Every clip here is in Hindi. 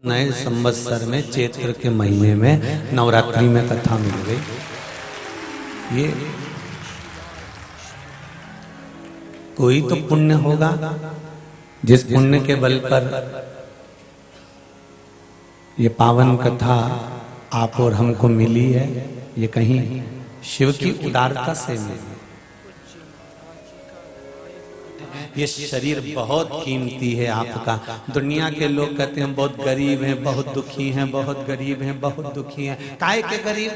नए संवत्सर में चैत्र के महीने में नवरात्रि में कथा मिल गई। ये कोई तो पुण्य होगा जिस पुण्य के बल पर ये पावन कथा आप और हमको मिली है। ये कहीं शिव की उदारता से मिली। ये शरीर बहुत कीमती है आपका। दुनिया के लोग कहते हैं बहुत गरीब हैं, बहुत दुखी हैं, बहुत गरीब हैं, बहुत दुखी हैं। काहे के गरीब?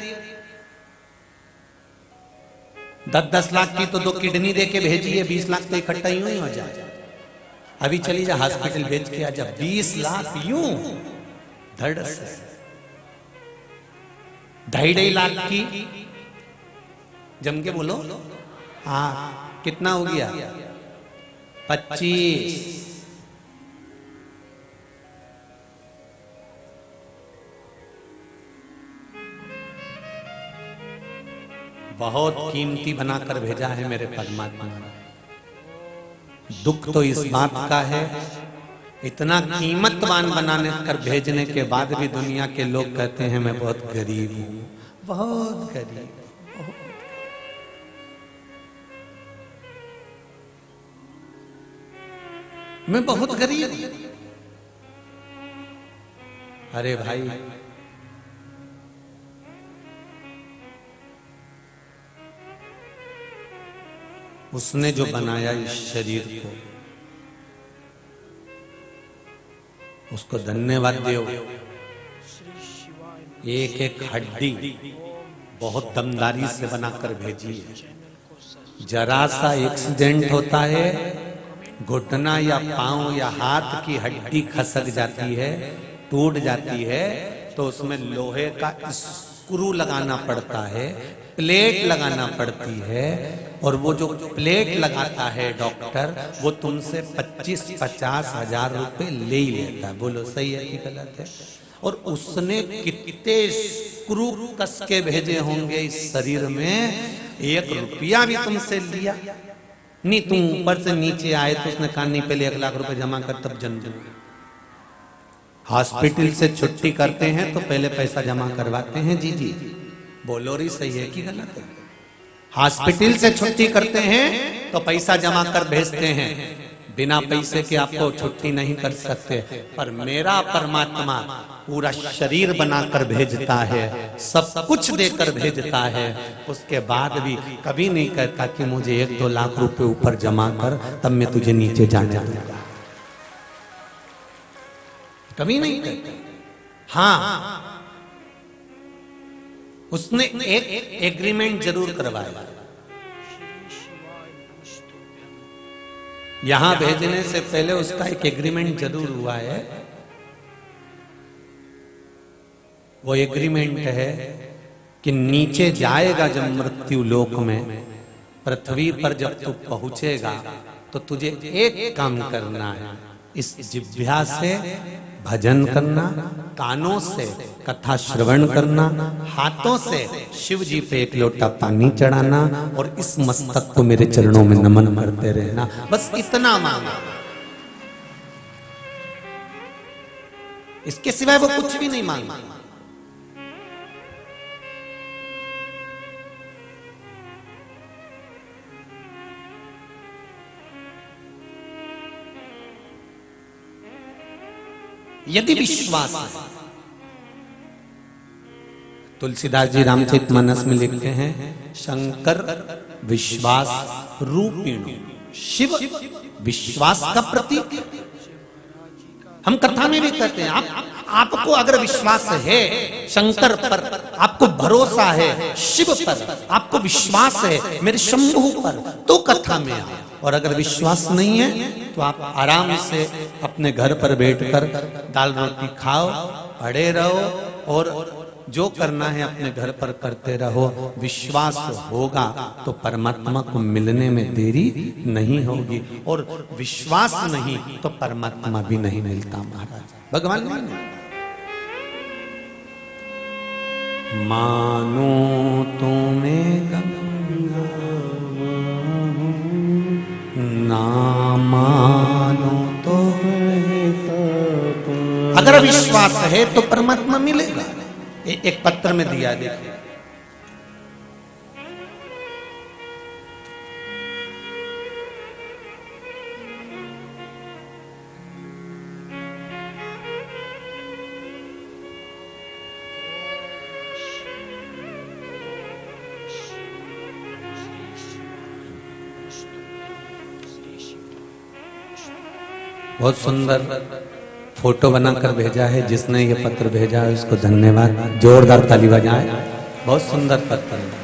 10-10 लाख की तो 2 किडनी दे के भेजिए, 20 लाख तो इकट्ठा यूं ही हो जाए। अभी चली जा हॉस्पिटल भेज के आ जा, 20 लाख यूं धड़ से। 2.5 लाख की जम के बोलो। हाँ, कितना हो गया? 25। बहुत कीमती बनाकर भेजा है मेरे परमात्मा ने। दुख तो इस बात का है, इतना कीमतवान बनाने कर भेजने के बाद भी दुनिया के लोग कहते हैं मैं बहुत गरीब हूं, बहुत गरीब। मैं बहुत गरीब। अरे भाई, उसने जो बनाया इस शरीर को, उसको धन्यवाद दो। एक एक हड्डी बहुत दमदारी से बनाकर भेजी है। जरा सा एक्सीडेंट होता है, घुटना या पांव या हाथ की हड्डी खसक जाती है, टूट जाती है, तो उसमें लोहे का स्क्रू लगाना पड़ता है, प्लेट लगाना पड़ती है। और वो जो प्लेट लगाता है डॉक्टर, वो तुमसे 25-50 हजार रुपए ले ही लेता है। बोलो सही है कि गलत है? और उसने कितने स्क्रू कस के भेजे होंगे इस शरीर में, 1 रुपया भी तुमसे लिया नहीं। तुम ऊपर से नीचे आए तो उसने कहा नहीं, पहले 1 लाख रुपए जमा कर तब जन्म। हॉस्पिटल से छुट्टी करते हैं तो पहले पैसा जमा करवाते हैं। जी जी बोलो रही सही है कि गलत है? हॉस्पिटल से छुट्टी करते हैं तो पैसा जमा कर भेजते हैं। बिना पैसे के आपको छुट्टी नहीं कर सकते। पर मेरा परमात्मा पूरा शरीर बनाकर भेजता है, सब कुछ देकर भेजता है। उसके बाद भी कभी नहीं कहता कि मुझे 1-2 लाख रुपए ऊपर जमा कर तब मैं तुझे नीचे जाने दूंगा। कभी नहीं कहता। हाँ, उसने एक एग्रीमेंट जरूर करवाया। यहां भेजने से पहले उसका एक एग्रीमेंट जरूर हुआ है। वो एग्रीमेंट है कि नीचे जाएगा जब मृत्यु लोक में, पृथ्वी पर जब तू पहुंचेगा तो तुझे एक काम करना है, इस जिह्वा से भजन करना, कानों से कथा श्रवण करना, हाथों से शिव जी पे 1 लोटा पानी चढ़ाना और इस मस्तक को मेरे चरणों में नमन करते रहना। बस इतना मांगा, इसके सिवाय वो कुछ भी नहीं मांगा। यदि विश्वास है, तुलसीदास जी रामचरितमानस में लिखते हैं, शंकर विश्वास रूपिणी, शिव विश्वास का प्रतीक। हम कथा में भी कहते हैं, आपको अगर विश्वास है शंकर पर, आपको भरोसा है शिव पर, आपको विश्वास है मेरे शंभू पर, तो कथा में आओ। और अगर विश्वास नहीं है तो आप आराम से अपने घर पर बैठकर दाल रोटी खाओ, पड़े रहो और जो करना है अपने घर पर करते रहो। विश्वास होगा तो परमात्मा को मिलने में देरी नहीं होगी, और विश्वास नहीं तो परमात्मा भी नहीं मिलता महाराज, भगवान नहीं मिलता। मानो तुम्हें गंगा ना मानो तो अगर विश्वास है तो परमात्मा मिलेगा। एक पत्र में दिया, देखिए। बहुत सुंदर फोटो बनाकर भेजा है। जिसने ये पत्र भेजा है उसको धन्यवाद, जोरदार ताली बजाएं। बहुत सुंदर पत्र है।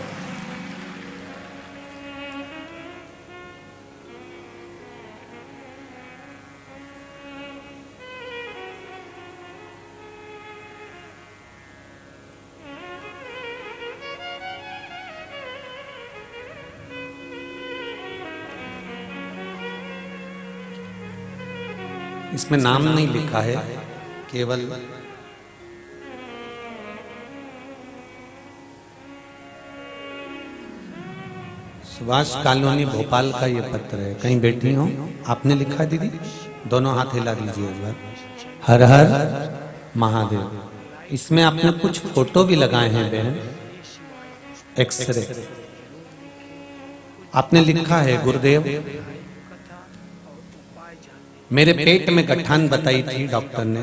इसमें नाम नहीं लिखा है, केवल सुभाष कॉलोनी भोपाल का ये पत्र है। कहीं बैठी हो, आपने लिखा दीदी? दोनों हाथ हिला दीजिए एक बार। हर हर महादेव। इसमें आपने कुछ फोटो भी लगाए हैं बहन, एक्सरे। आपने लिखा है, गुरुदेव मेरे पेट में गठान बताई थी डॉक्टर ने,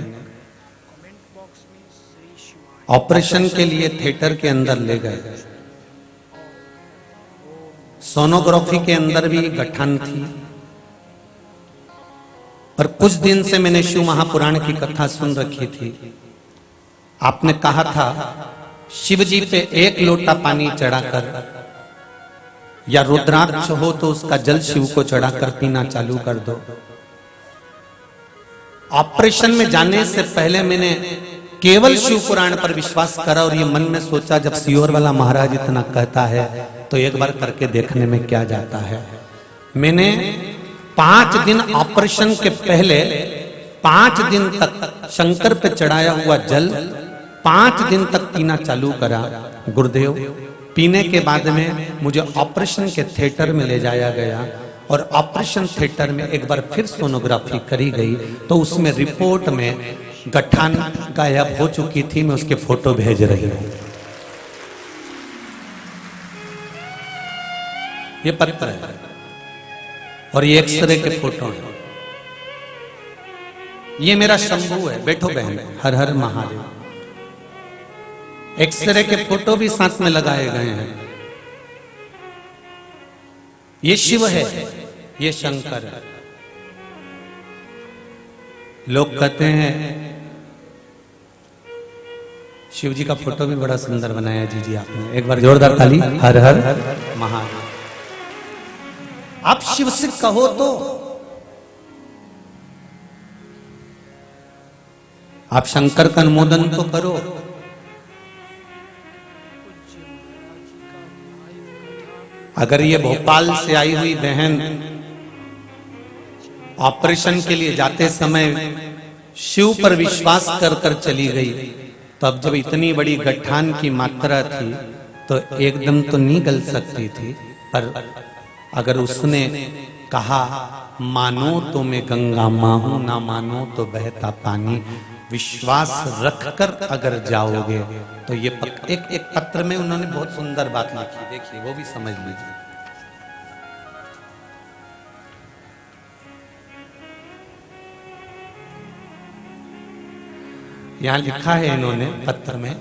ऑपरेशन के लिए थिएटर के अंदर ले गए। सोनोग्राफी के अंदर भी गठान थी। पर कुछ दिन से मैंने शिव महापुराण की कथा सुन रखी थी। आपने कहा था शिव जी पे 1 लोटा पानी चढ़ाकर या रुद्राक्ष हो तो उसका जल शिव को चढ़ाकर पीना चालू कर दो। ऑपरेशन में जाने से पहले मैंने केवल शिव पुराण पर विश्वास करा और ये मन में सोचा जब सियोर वाला महाराज इतना कहता है तो एक बार करके देखने में क्या जाता है। मैंने 5 दिन ऑपरेशन के पहले 5 दिन तक शंकर पे चढ़ाया हुआ जल 5 दिन तक पीना चालू करा। गुरुदेव, पीने के बाद में मुझे ऑपरेशन के थिएटर में ले जाया गया और ऑपरेशन थिएटर में एक बार फिर सोनोग्राफी करी गई तो उसमें रिपोर्ट में गठान गायब हो चुकी थी। मैं उसके फोटो भेज रही हूं। ये पत्र है और ये एक्सरे के फोटो है। ये मेरा शंभू है। बैठो बहन। हर हर महादेव। एक्सरे के फोटो भी साथ में लगाए गए हैं। ये शिव है, ये शंकर है। लोग कहते हैं शिव जी का फोटो भी बड़ा सुंदर बनाया जी आपने। एक बार जोरदार ताली। हर हर महादेव। आप शिव से कहो तो आप शंकर का अनुमोदन तो करो। अगर ये भोपाल से आई हुई बहन ऑपरेशन के लिए जाते समय शिव पर विश्वास कर कर चली गई, तब जब इतनी बड़ी गठान की मात्रा थी तो एकदम तो नहीं गल सकती थी। पर अगर उसने कहा मानो तो मैं गंगा मां हूं, ना मानो तो बहता पानी, विश्वास रखकर अगर जाओगे तो ये एक पत्र में उन्होंने बहुत सुंदर बात लिखी। देखिए, वो भी समझ लीजिए। यहां लिखा है इन्होंने पत्र में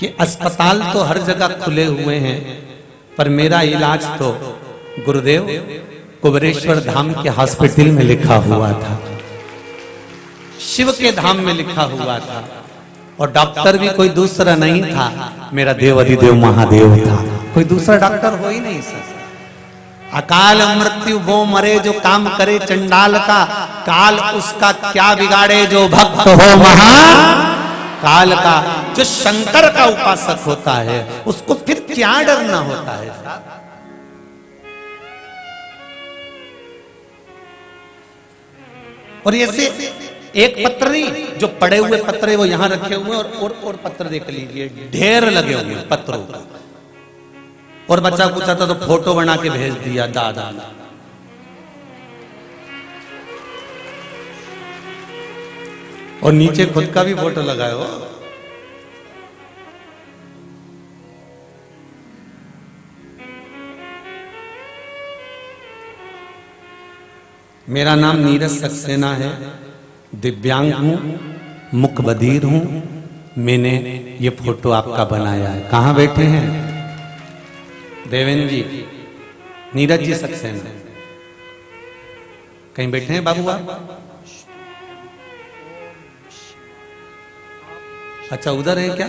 कि अस्पताल तो हर जगह खुले हुए हैं पर मेरा इलाज तो गुरुदेव कुबेरेश्वर धाम के हॉस्पिटल में लिखा हुआ था, शिव के धाम में लिखा हुआ था। और डॉक्टर भी कोई दूसरा नहीं था, मेरा देव अधिदेव महादेव था। कोई दूसरा डॉक्टर हो ही नहीं सकता। अकाल मृत्यु वो मरे जो काम करे चंडाल का, काल उसका क्या बिगाड़े जो भक्त हो महान काल का। जो शंकर का उपासक होता है उसको फिर क्या डरना होता है साहब। और ऐसे एक पत्र नहीं, जो पड़े हुए पत्र है वो यहां रखे हुए और पत्र देख लीजिए, ढेर लगे हुए पत्रों का। और बच्चा पूछा था तो फोटो बना के भेज दिया दादा। और नीचे खुद का भी फोटो लगाए हो। मेरा नाम नीरज सक्सेना है, दिव्यांग हूं, मुख बधिर हूं। मैंने ये फोटो आपका बनाया है। कहां बैठे हैं देवेंद्र जी? नीरज जी सक्सेना कहीं बैठे हैं बाबू आप? अच्छा उधर है क्या?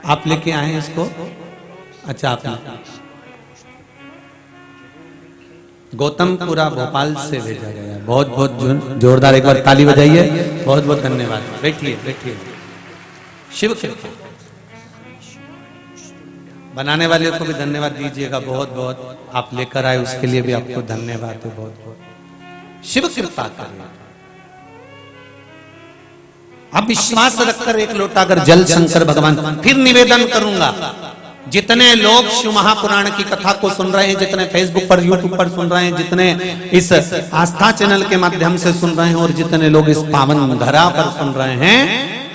आप लेके आए हैं इसको? अच्छा आप गौतमपुरा भोपाल से भेजा गया। बहुत बहुत जोरदार एक बार ताली बजाइए। बहुत बहुत धन्यवाद। बैठिए बैठिए। शिव कृपा बनाने वाले को भी धन्यवाद दीजिएगा। बहुत बहुत आप लेकर आए उसके लिए भी आपको धन्यवाद है। बहुत बहुत शिव कृपा करें। अब विश्वास रखकर एक लोटा अगर जल शंकर भगवान, फिर निवेदन करूंगा जितने लोग शिव महापुराण की कथा को सुन रहे हैं, जितने फेसबुक पर यूट्यूब पर सुन रहे हैं, जितने इस आस्था चैनल के माध्यम से सुन रहे हैं और जितने लोग इस पावन धरा पर सुन रहे हैं,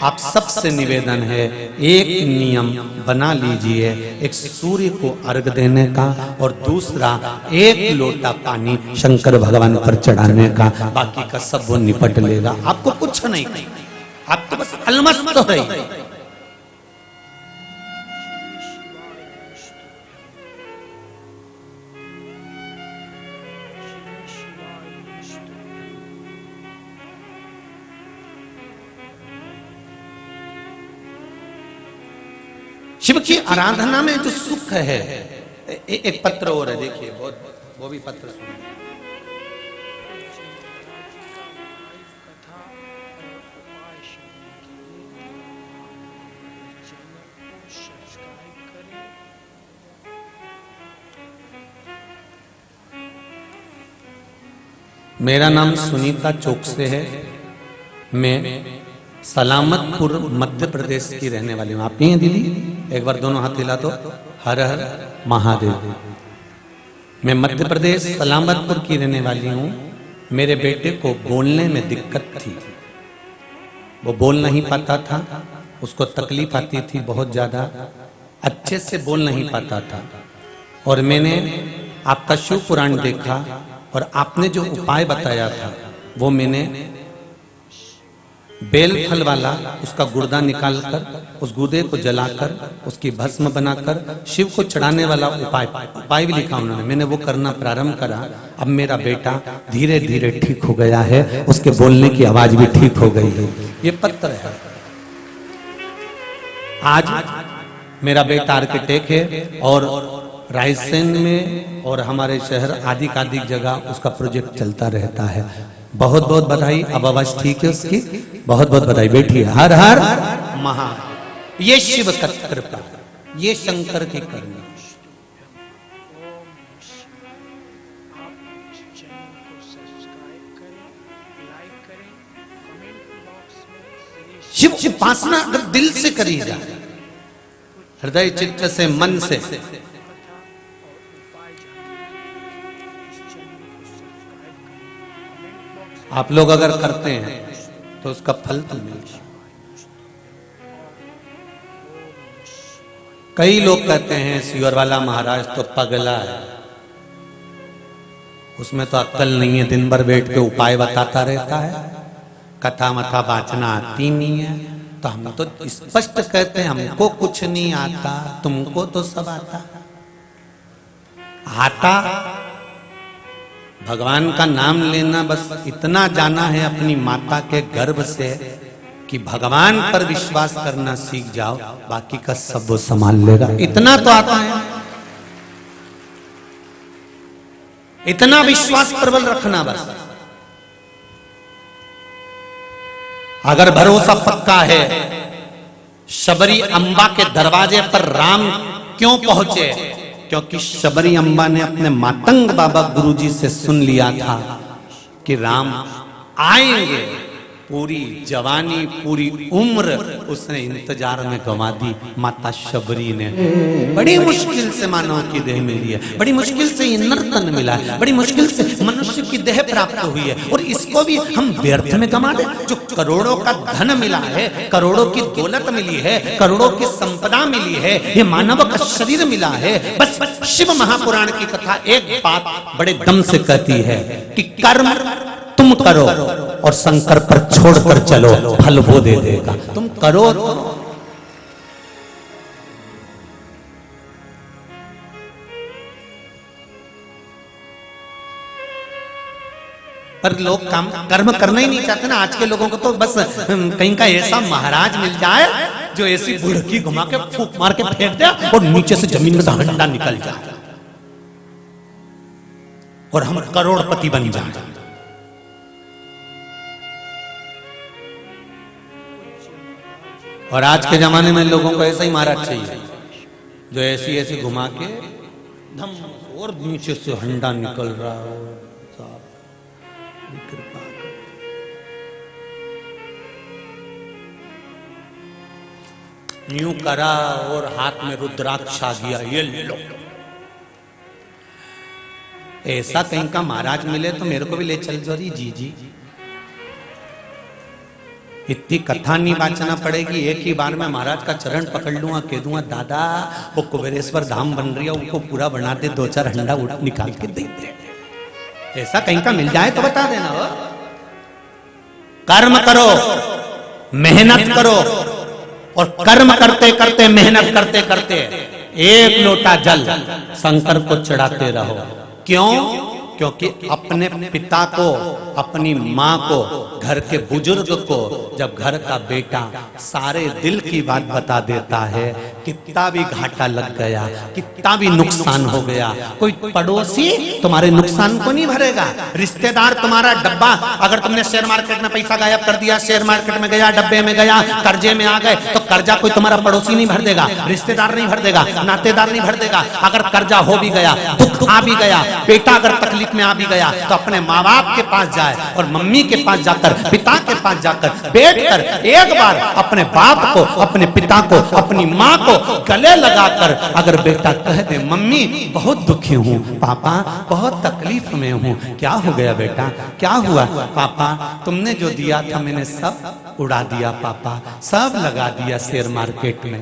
आप सबसे निवेदन है एक नियम बना लीजिए, एक सूर्य को अर्घ देने का और दूसरा एक लोटा पानी शंकर भगवान पर चढ़ाने का। बाकी का सब वो निपट लेगा। आपको कुछ नहीं करना, आपको बस अलमस्त हो रही। शिव की आराधना में जो सुख है। एक पत्र और है, देखिए बहुत, वो भी पत्र सुनिए। मेरा नाम सुनीता चौकसे है। मैं सलामतपुर मध्य प्रदेश की रहने वाली हूँ। आप नहीं हैं दीदी? एक बार दोनों हाथ हिला तो। हर हर महादेव। मैं मध्य प्रदेश सलामतपुर की रहने वाली हूँ। मेरे बेटे को बोलने में दिक्कत थी, वो बोल नहीं पाता था, उसको तकलीफ आती थी बहुत ज्यादा, अच्छे से बोल नहीं पाता था। और मैंने आपका शिव पुराण देखा और आपने जो उपाय बताया था वो मैंने बेल फल वाला उसका गुर्दा निकालकर उस गुर्दे को जलाकर उसकी भस्म बनाकर शिव को चढ़ाने वाला उपाय भी लिखा उन्होंने। मैंने वो करना प्रारंभ करा। अब मेरा बेटा धीरे धीरे ठीक हो गया है, उसके बोलने की आवाज भी ठीक हो गई है। ये पत्र है। आज मेरा बेटा आर्किटेक्ट है और रायसेन में और हमारे शहर आदि कादिक जगह उसका प्रोजेक्ट चलता रहता है। बहुत बहुत बधाई। अब आवाज ठीक है उसकी। बहुत बहुत बधाई। बैठिए। हर हर महा। ये शिव का कृपा, ये शंकर की करुणा। शिव की उपासना अगर दिल से करी जाए, हृदय चित्त से, मन से, आप लोग अगर करते हैं तो उसका फल तो मिलेगा। कई लोग कहते हैं सियोर वाला महाराज तो पगला है, उसमें तो अक्ल नहीं है, दिन भर बैठ के उपाय बताता रहता है, कथा मथा वाचना आती नहीं है। तो हम तो स्पष्ट कहते हैं हमको कुछ नहीं आता, तुमको तो सब आता। भगवान का नाम लेना बस इतना जाना है अपनी माता के गर्भ से कि भगवान पर विश्वास करना सीख जाओ, बाकी का सब वो संभाल लेगा। इतना तो आता है। इतना विश्वास प्रबल रखना बस। अगर भरोसा पक्का है, शबरी अम्बा के दरवाजे पर राम क्यों पहुंचे? क्योंकि शबरी अम्बा ने अपने मातंग बाबा गुरुजी से सुन लिया था कि राम आएंगे पूरी जवानी पूरी उम्र उसने इंतजार में गंवा दी माता शबरी ने। बड़ी मुश्किल से मानव की देह मिली है, बड़ी मुश्किल से ये नर्तन मिला है, बड़ी मुश्किल से मनुष्य की देह प्राप्त हुई है, और इसको भी हम व्यर्थ में गंवा दें। जो करोड़ों का धन मिला है, करोड़ों की दौलत मिली है, करोड़ों की संपदा मिली है, ये मानव का शरीर मिला है। बस शिव महापुराण की कथा एक बात बड़े दम से कहती है कि कर्म तुम करो और शंकर पर छोड़कर चलो, फल वो दे देगा। तुम करो तो। पर लोग काम कर्म करना ही नहीं चाहते ना। आज के लोगों को तो बस कहीं का ऐसा महाराज मिल जाए जो ऐसी बुढ़की घुमा के फूंक मार के फेंक दे और नीचे से जमीन में डंडा निकल जाए और हम करोड़पति बन जाए। और आज के जमाने में लोगों को ऐसा ही महाराज चाहिए जो ऐसी ऐसी घुमा के धम और नीचे से हंडा निकल रहा हो। कृपा यूं करा और हाथ में रुद्राक्ष आ गया, ये लो। ऐसा कहीं का महाराज मिले तो मेरे को भी ले चल जोरी जी। इतनी कथा नहीं बाचना पड़ेगी, एक ही बार में महाराज का चरण पकड़ लूंगा, कह दूंगा दादा वो कुबेरेश्वर धाम बन रही है, उनको पूरा बना दे, 2-4 हंडा उठ निकाल के दे दे। ऐसा कहीं का मिल जाए तो बता देना। हो कर्म करो, मेहनत करो, और कर्म करते करते मेहनत करते करते एक लोटा जल शंकर को चढ़ाते रहो। क्यों? क्योंकि अपने पिता को, अपनी माँ को, घर के बुजुर्ग को जब घर का बेटा सारे दिल की बात बता देता है, कितना भी घाटा लग गया, कितना भी नुकसान हो गया, कोई पड़ोसी तुम्हारे नुकसान को नहीं भरेगा। रिश्तेदार तुम्हारा डब्बा, अगर तुमने शेयर मार्केट में पैसा गायब कर दिया, शेयर मार्केट में गया, डब्बे में गया, कर्जे में आ गए, तो कर्जा कोई तुम्हारा पड़ोसी नहीं भर देगा, रिश्तेदार नहीं भर देगा, नातेदार नहीं भर देगा। अगर कर्जा हो भी गया, दुख आ भी गया, बेटा अगर तकलीफ में आ भी गया, तो अपने माँ बाप के पास जाए और मम्मी के पास जाकर, पिता के पास जाकर बैठकर एक बार अपने बाप को, अपने पिता को, अपनी माँ को गले लगाकर अगर बेटा कह दे मम्मी बहुत दुखी हूँ, पापा बहुत तकलीफ में हूँ, क्या हो गया बेटा, क्या हुआ पापा, तुमने जो दिया था मैंने सब उड़ा दिया पापा, सब लगा दिया शेयर मार्केट में,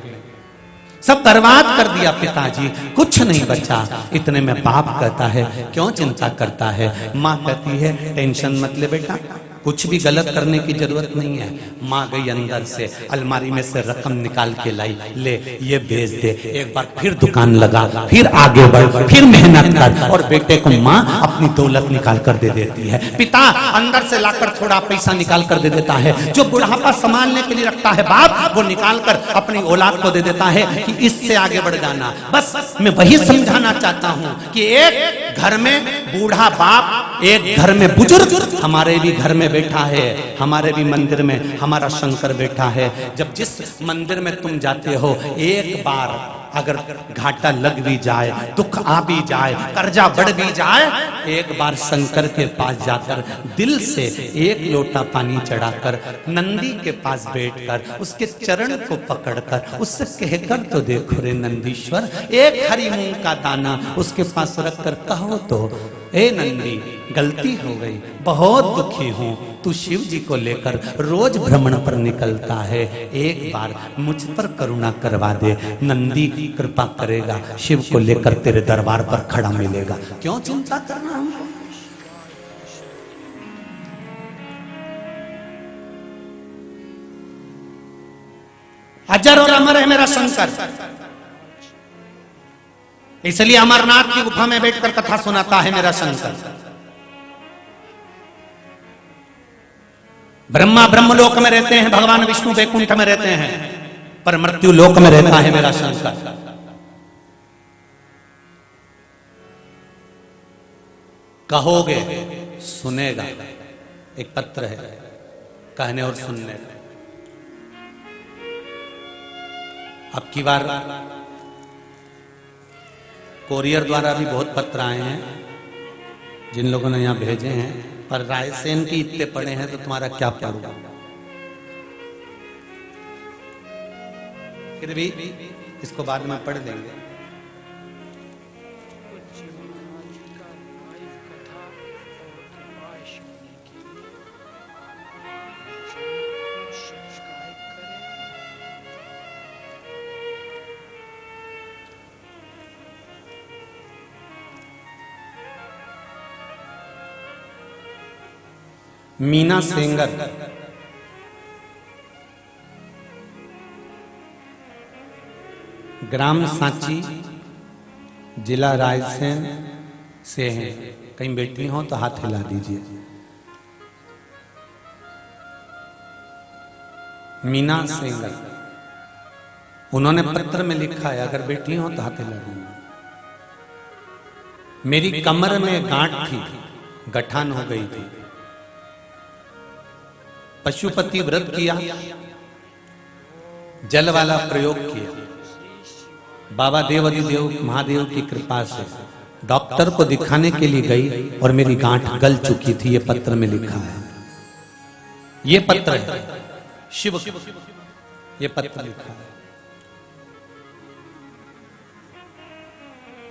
सब बर्बाद कर दिया पिताजी, कुछ नहीं बचा। इतने में बाप कहता है क्यों चिंता करता है? माँ कहती है टेंशन मत ले बेटा, कुछ भी गलत करने की जरूरत नहीं है। माँ गई अंदर से अलमारी में से रकम निकाल के लाई, ले ये भेज दे। एक बार फिर दुकान लगा, फिर आगे बढ़, फिर मेहनत कर, और बेटे को माँ अपनी दौलत निकाल कर दे देती है। पिता अंदर से लाकर थोड़ा पैसा निकाल कर दे देता है, जो बुढ़ापा संभालने के लिए रखता है बाप, वो निकाल कर अपनी औलाद को दे देता है कि इससे आगे बढ़ जाना। बस मैं वही समझाना चाहता हूँ कि एक घर में बूढ़ा बाप, एक घर में बुजुर्ग, हमारे भी घर में बैठा है, हमारे भी मंदिर में हमारा शंकर बैठा है। जब जिस मंदिर में तुम जाते हो, एक बार अगर घाटा लग भी जाए, दुख आ भी जाए, कर्जा बढ़ भी जाए, एक बार शंकर के पास जाकर दिल से एक लोटा पानी चढ़ाकर नंदी के पास बैठकर उसके चरण को पकड़कर उससे कहकर तो देखो रे नंदीश्वर, एक हरी मूंग का दाना उसके पास रखकर कहो तो, ए नंदी गलती हो गई, बहुत दुखी हूं, तू शिव जी को लेकर रोज भ्रमण पर निकलता है, एक बार मुझ पर करुणा करवा दे, नंदी कृपा करेगा, शिव को लेकर तेरे दरबार पर खड़ा मिलेगा। क्यों चिंता करना हमको? अजर और अमर है मेरा शंकर, इसलिए अमरनाथ की गुफा में बैठकर कथा सुनाता है मेरा शंकर। ब्रह्मा ब्रह्मलोक में रहते हैं, भगवान विष्णु वैकुंठ में रहते हैं, पर मृत्यु लोक में रहता है मेरा शंकर। कहोगे सुनेगा, एक पत्र है कहने और सुनने का। अब की बार कोरियर द्वारा भी बहुत पत्र आए हैं जिन लोगों ने यहां भेजे हैं, पर रायसेन के इतने पड़े हैं तो तुम्हारा क्या पढ़ूं। फिर भी इसको बाद में पढ़ लेंगे। मीना सेंगर ग्राम सांची जिला रायसेन से हैं। कहीं बेटी हो तो हाथ हिला दीजिए। मीना सेंगर, उन्होंने पत्र में लिखा है, अगर बेटी हो तो हाथ हिला देना। मेरी कमर में गांठ थी, गठान हो गई थी। पशुपति व्रत किया, जल वाला प्रयोग किया। बाबा देवाधिदेव महादेव की कृपा से डॉक्टर को दिखाने के लिए गई और मेरी गांठ गल चुकी थी। ये पत्र में लिखा है, ये पत्र है शिव, ये पत्र लिखा है।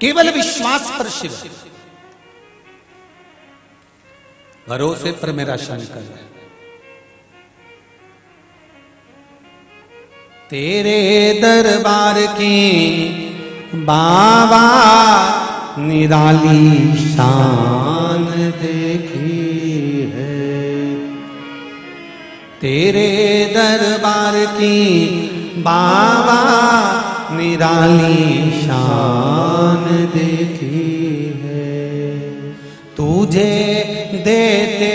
केवल विश्वास पर शिव, भरोसे पर मेरा शंकर है। तेरे दरबार की बाबा निराली शान देखी है। तेरे दरबार की बाबा निराली शान देखी है। तुझे देते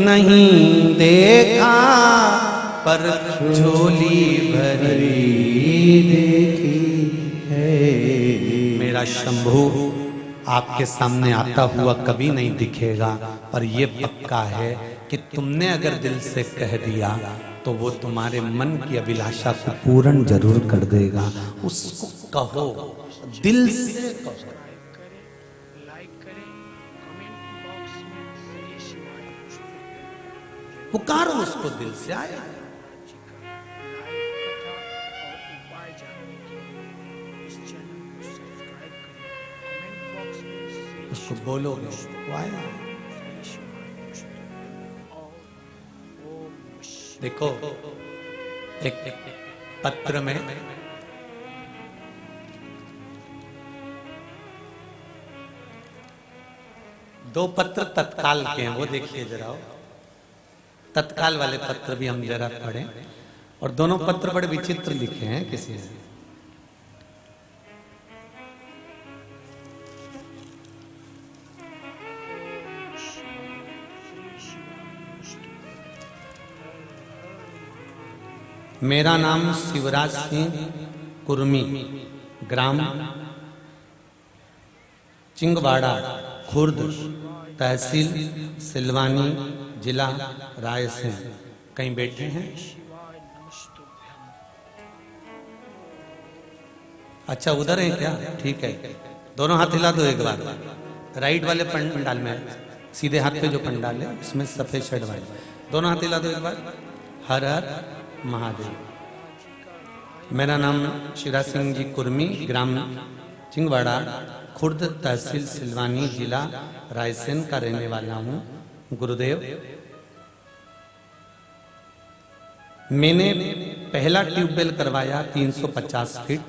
नहीं देखा, पर झोली भरी देखी है। मेरा शंभू आपके सामने आता हुआ कभी नहीं दिखेगा, पर यह पक्का है कि तुमने अगर दिल से कह दिया तो वो तुम्हारे मन की अभिलाषा को पूर्ण जरूर कर देगा। उसको कहो, दिल से कहो। पुकारो उसको दिल से, आया उसको बोलोगे वो आएगा। देखो एक पत्र में दो पत्र तत्काल के हैं, वो देखिए जरा। तत्काल वाले पत्र भी हम जरा पढ़ें। और दोनों पत्र बड़े विचित्र लिखे हैं किसी ने। मेरा नाम शिवराज सिंह कुर्मी, ग्राम चिंगवाड़ा, खुर्द, तहसील सिलवानी, जिला रायसेन। कहीं बैठे हैं? अच्छा उधर है क्या? ठीक है, दोनों हाथ हिला दो एक बार। राइट वाले पंडाल में, सीधे हाथ पे जो पंडाल है उसमें सफेद शर्ट वाले, दोनों हाथ हिला दो एक बार। हर हर महादेव। मेरा नाम शिवराज सिंह जी कुर्मी, ग्राम चिंगवाड़ा, खुर्द, तहसील सिलवानी, जिला रायसेन का रहने वाला हूँ। गुरुदेव, मैंने पहला ट्यूबवेल करवाया 350 फीट,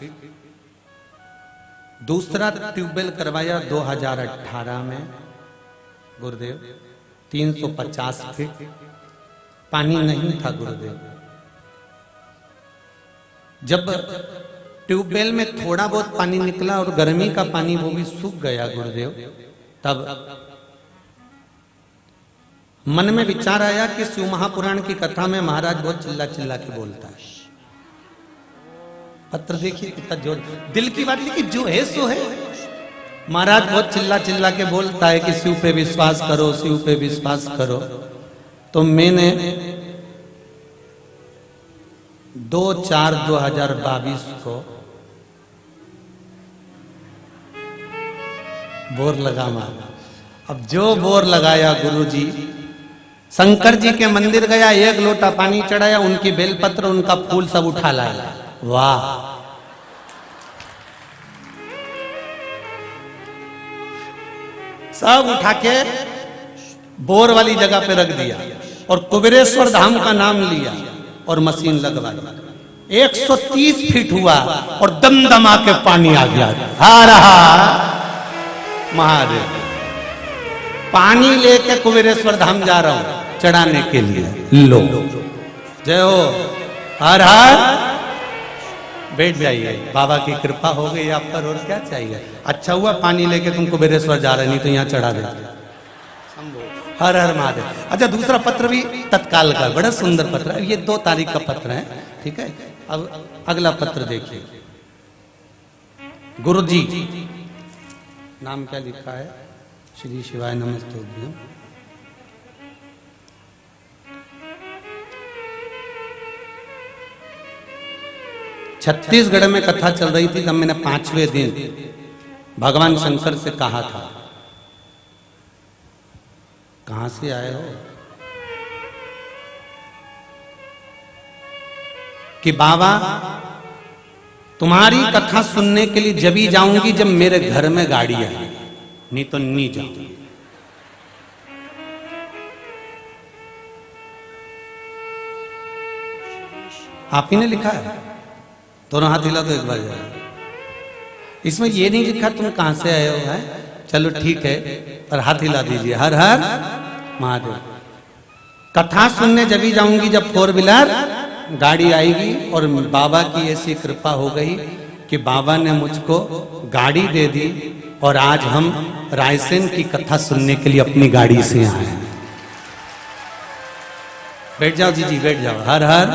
दूसरा ट्यूबवेल करवाया 2018 में। गुरुदेव 350 फीट पानी नहीं था। गुरुदेव जब ट्यूबवेल में थोड़ा बहुत पानी निकला और गर्मी का पानी वो भी सूख गया गुरुदेव, तब मन में विचार आया कि शिव महापुराण की कथा में महाराज बहुत चिल्ला चिल्ला के बोलता है। पत्र देखिए कितना जोर, दिल की बात लिखी, जो है सो है। महाराज बहुत चिल्ला चिल्ला के बोलता है कि शिव पे विश्वास करो, शिव पे विश्वास करो। तो मैंने 2/4/2022 को बोर लगा मारा। अब जो बोर लगाया गुरुजी, शंकर जी के मंदिर गया, 1 लोटा पानी चढ़ाया, उनकी बेलपत्र उनका फूल सब उठा लाया। वाह, सब उठा के बोर वाली जगह पे रख दिया और कुबेरेश्वर धाम का नाम लिया और मशीन लगवा दी। 130 फीट हुआ और दमदमा के पानी आ गया। हा रहा महादेव, पानी लेके कुबेरेश्वर धाम जा रहा हूं चढ़ाने के लिए। लो जय हो, हर हर। बैठ जाइए, बाबा की कृपा हो गई आप पर, और क्या चाहिए। अच्छा हुआ पानी लेके तुम कुबेरेश्वर जा रहे, नहीं तो यहाँ चढ़ा देते। हर हर महादेव। अच्छा, दूसरा पत्र भी तत्काल का, बड़ा सुंदर पत्र है। ये 2 तारीख का पत्र है, ठीक है। अब अगला पत्र देखिए। गुरु जी, नाम क्या लिखा है? श्री शिवाय नमस्तुभ्यं। छत्तीसगढ़ में कथा चल रही थी, तब मैंने 5वें दिन भगवान शंकर से कहा था, कहां से आए हो? कि बाबा तुम्हारी कथा सुनने के लिए जब ही जाऊंगी जब मेरे घर में गाड़ी आए, नहीं तो नहीं जाऊंगी। आप ही ने लिखा है, दोनों हाथ हिला तो एक बार जाए। इसमें ये नहीं लिखा तुम कहां से आए हो, है? चलो ठीक है, पर हाथ हिला दीजिए। हर हर महादेव। कथा सुनने जब ही जाऊंगी जब 4 व्हीलर गाड़ी आएगी, और बाबा की ऐसी कृपा हो गई कि बाबा ने मुझको गाड़ी दे दी, और आज हम रायसेन की कथा सुनने के लिए अपनी गाड़ी से आए हैं। बैठ जाओ जी, बैठ जाओ। हर हर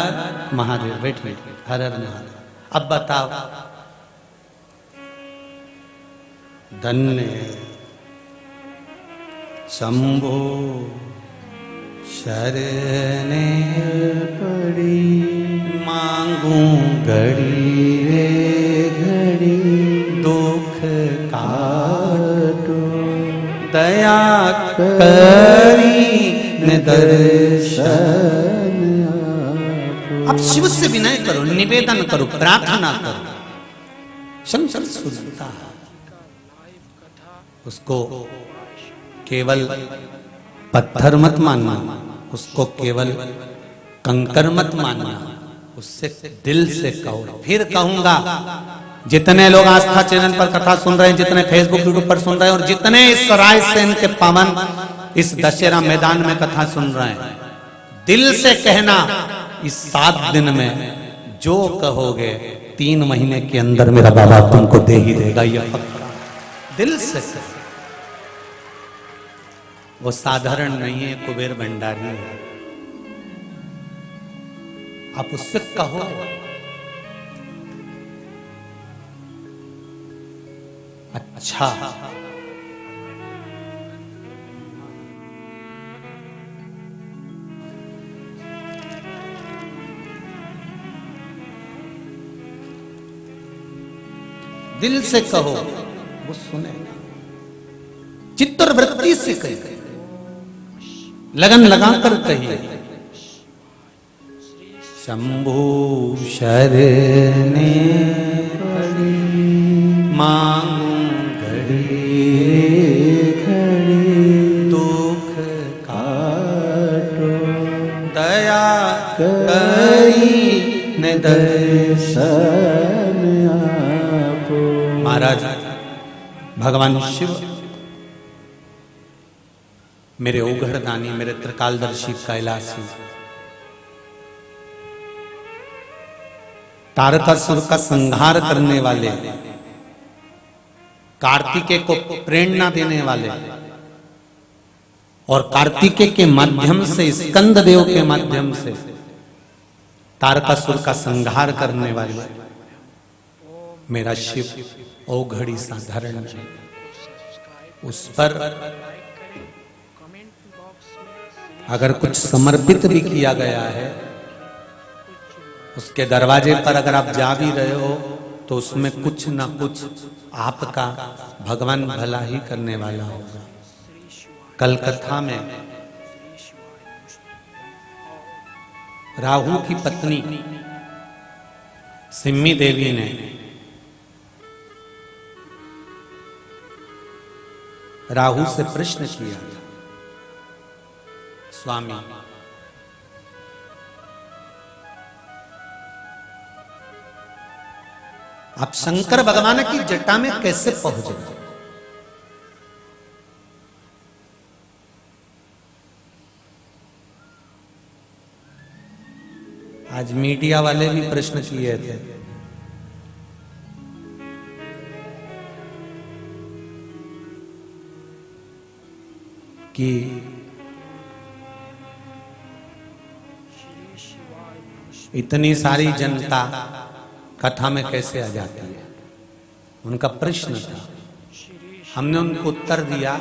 महादेव, बैठिए। हर हर महादेव। अब बताओ, धन्य शंभो शरणे पड़ी, मांगू घड़ी रे घड़ी, दुख काटो दया करी दर्शन। अब शिव से विनय करो, निवेदन करो, प्रार्थना करो। शंकर सुनता है, उसको केवल पत्थर मत मानना, उसको केवल कंकर मत मानना, उससे दिल से कहो। फिर कहूंगा, जितने लोग आस्था चैनल पर कथा सुन रहे हैं, जितने फेसबुक यूट्यूब पर सुन रहे हैं, और जितने इस रायसेन के पावन इस दशहरा मैदान में कथा सुन रहे हैं, दिल से कहना, इस 7 दिन में जो कहोगे 3 महीने के अंदर मेरा बाबा तुमको दे ही देगा, ये पक्का। दिल से कहो। वो साधारण नहीं है, कुबेर भंडारी है। आप उससे कहो, अच्छा दिल से कहो, वो सुनेगा। चित्त और वृत्ति से कहिए, लगन लगाकर कहिए, शंभु शरणे पड़ी, मांगू घड़ी घड़ी, दुख काटो दया करी दर्शन आपो। महाराज भगवान शिव मेरे ओघड़दानी, मेरे त्रिकालदर्शी कैलाशी, तारकासुर का संहार करने वाले, कार्तिकेय को प्रेरणा देने वाले, और कार्तिकेय के माध्यम से, स्कंद देव के माध्यम से तारकासुर का संहार करने वाले मेरा शिव ओघड़ी साधारण है। उस पर अगर कुछ समर्पित भी किया गया है, उसके दरवाजे पर अगर आप जा भी रहे हो, तो उसमें कुछ ना कुछ आपका भगवान भला ही करने वाला होगा। कल कथा में राहु की पत्नी सिम्मी देवी ने राहु से प्रश्न किया था, स्वामी आप शंकर भगवान की जटा में कैसे पहुंच गए? आज मीडिया वाले भी प्रश्न किए थे कि इतनी सारी जनता कथा में कैसे आ जाती है, उनका प्रश्न था। हमने उनको उत्तर दिया,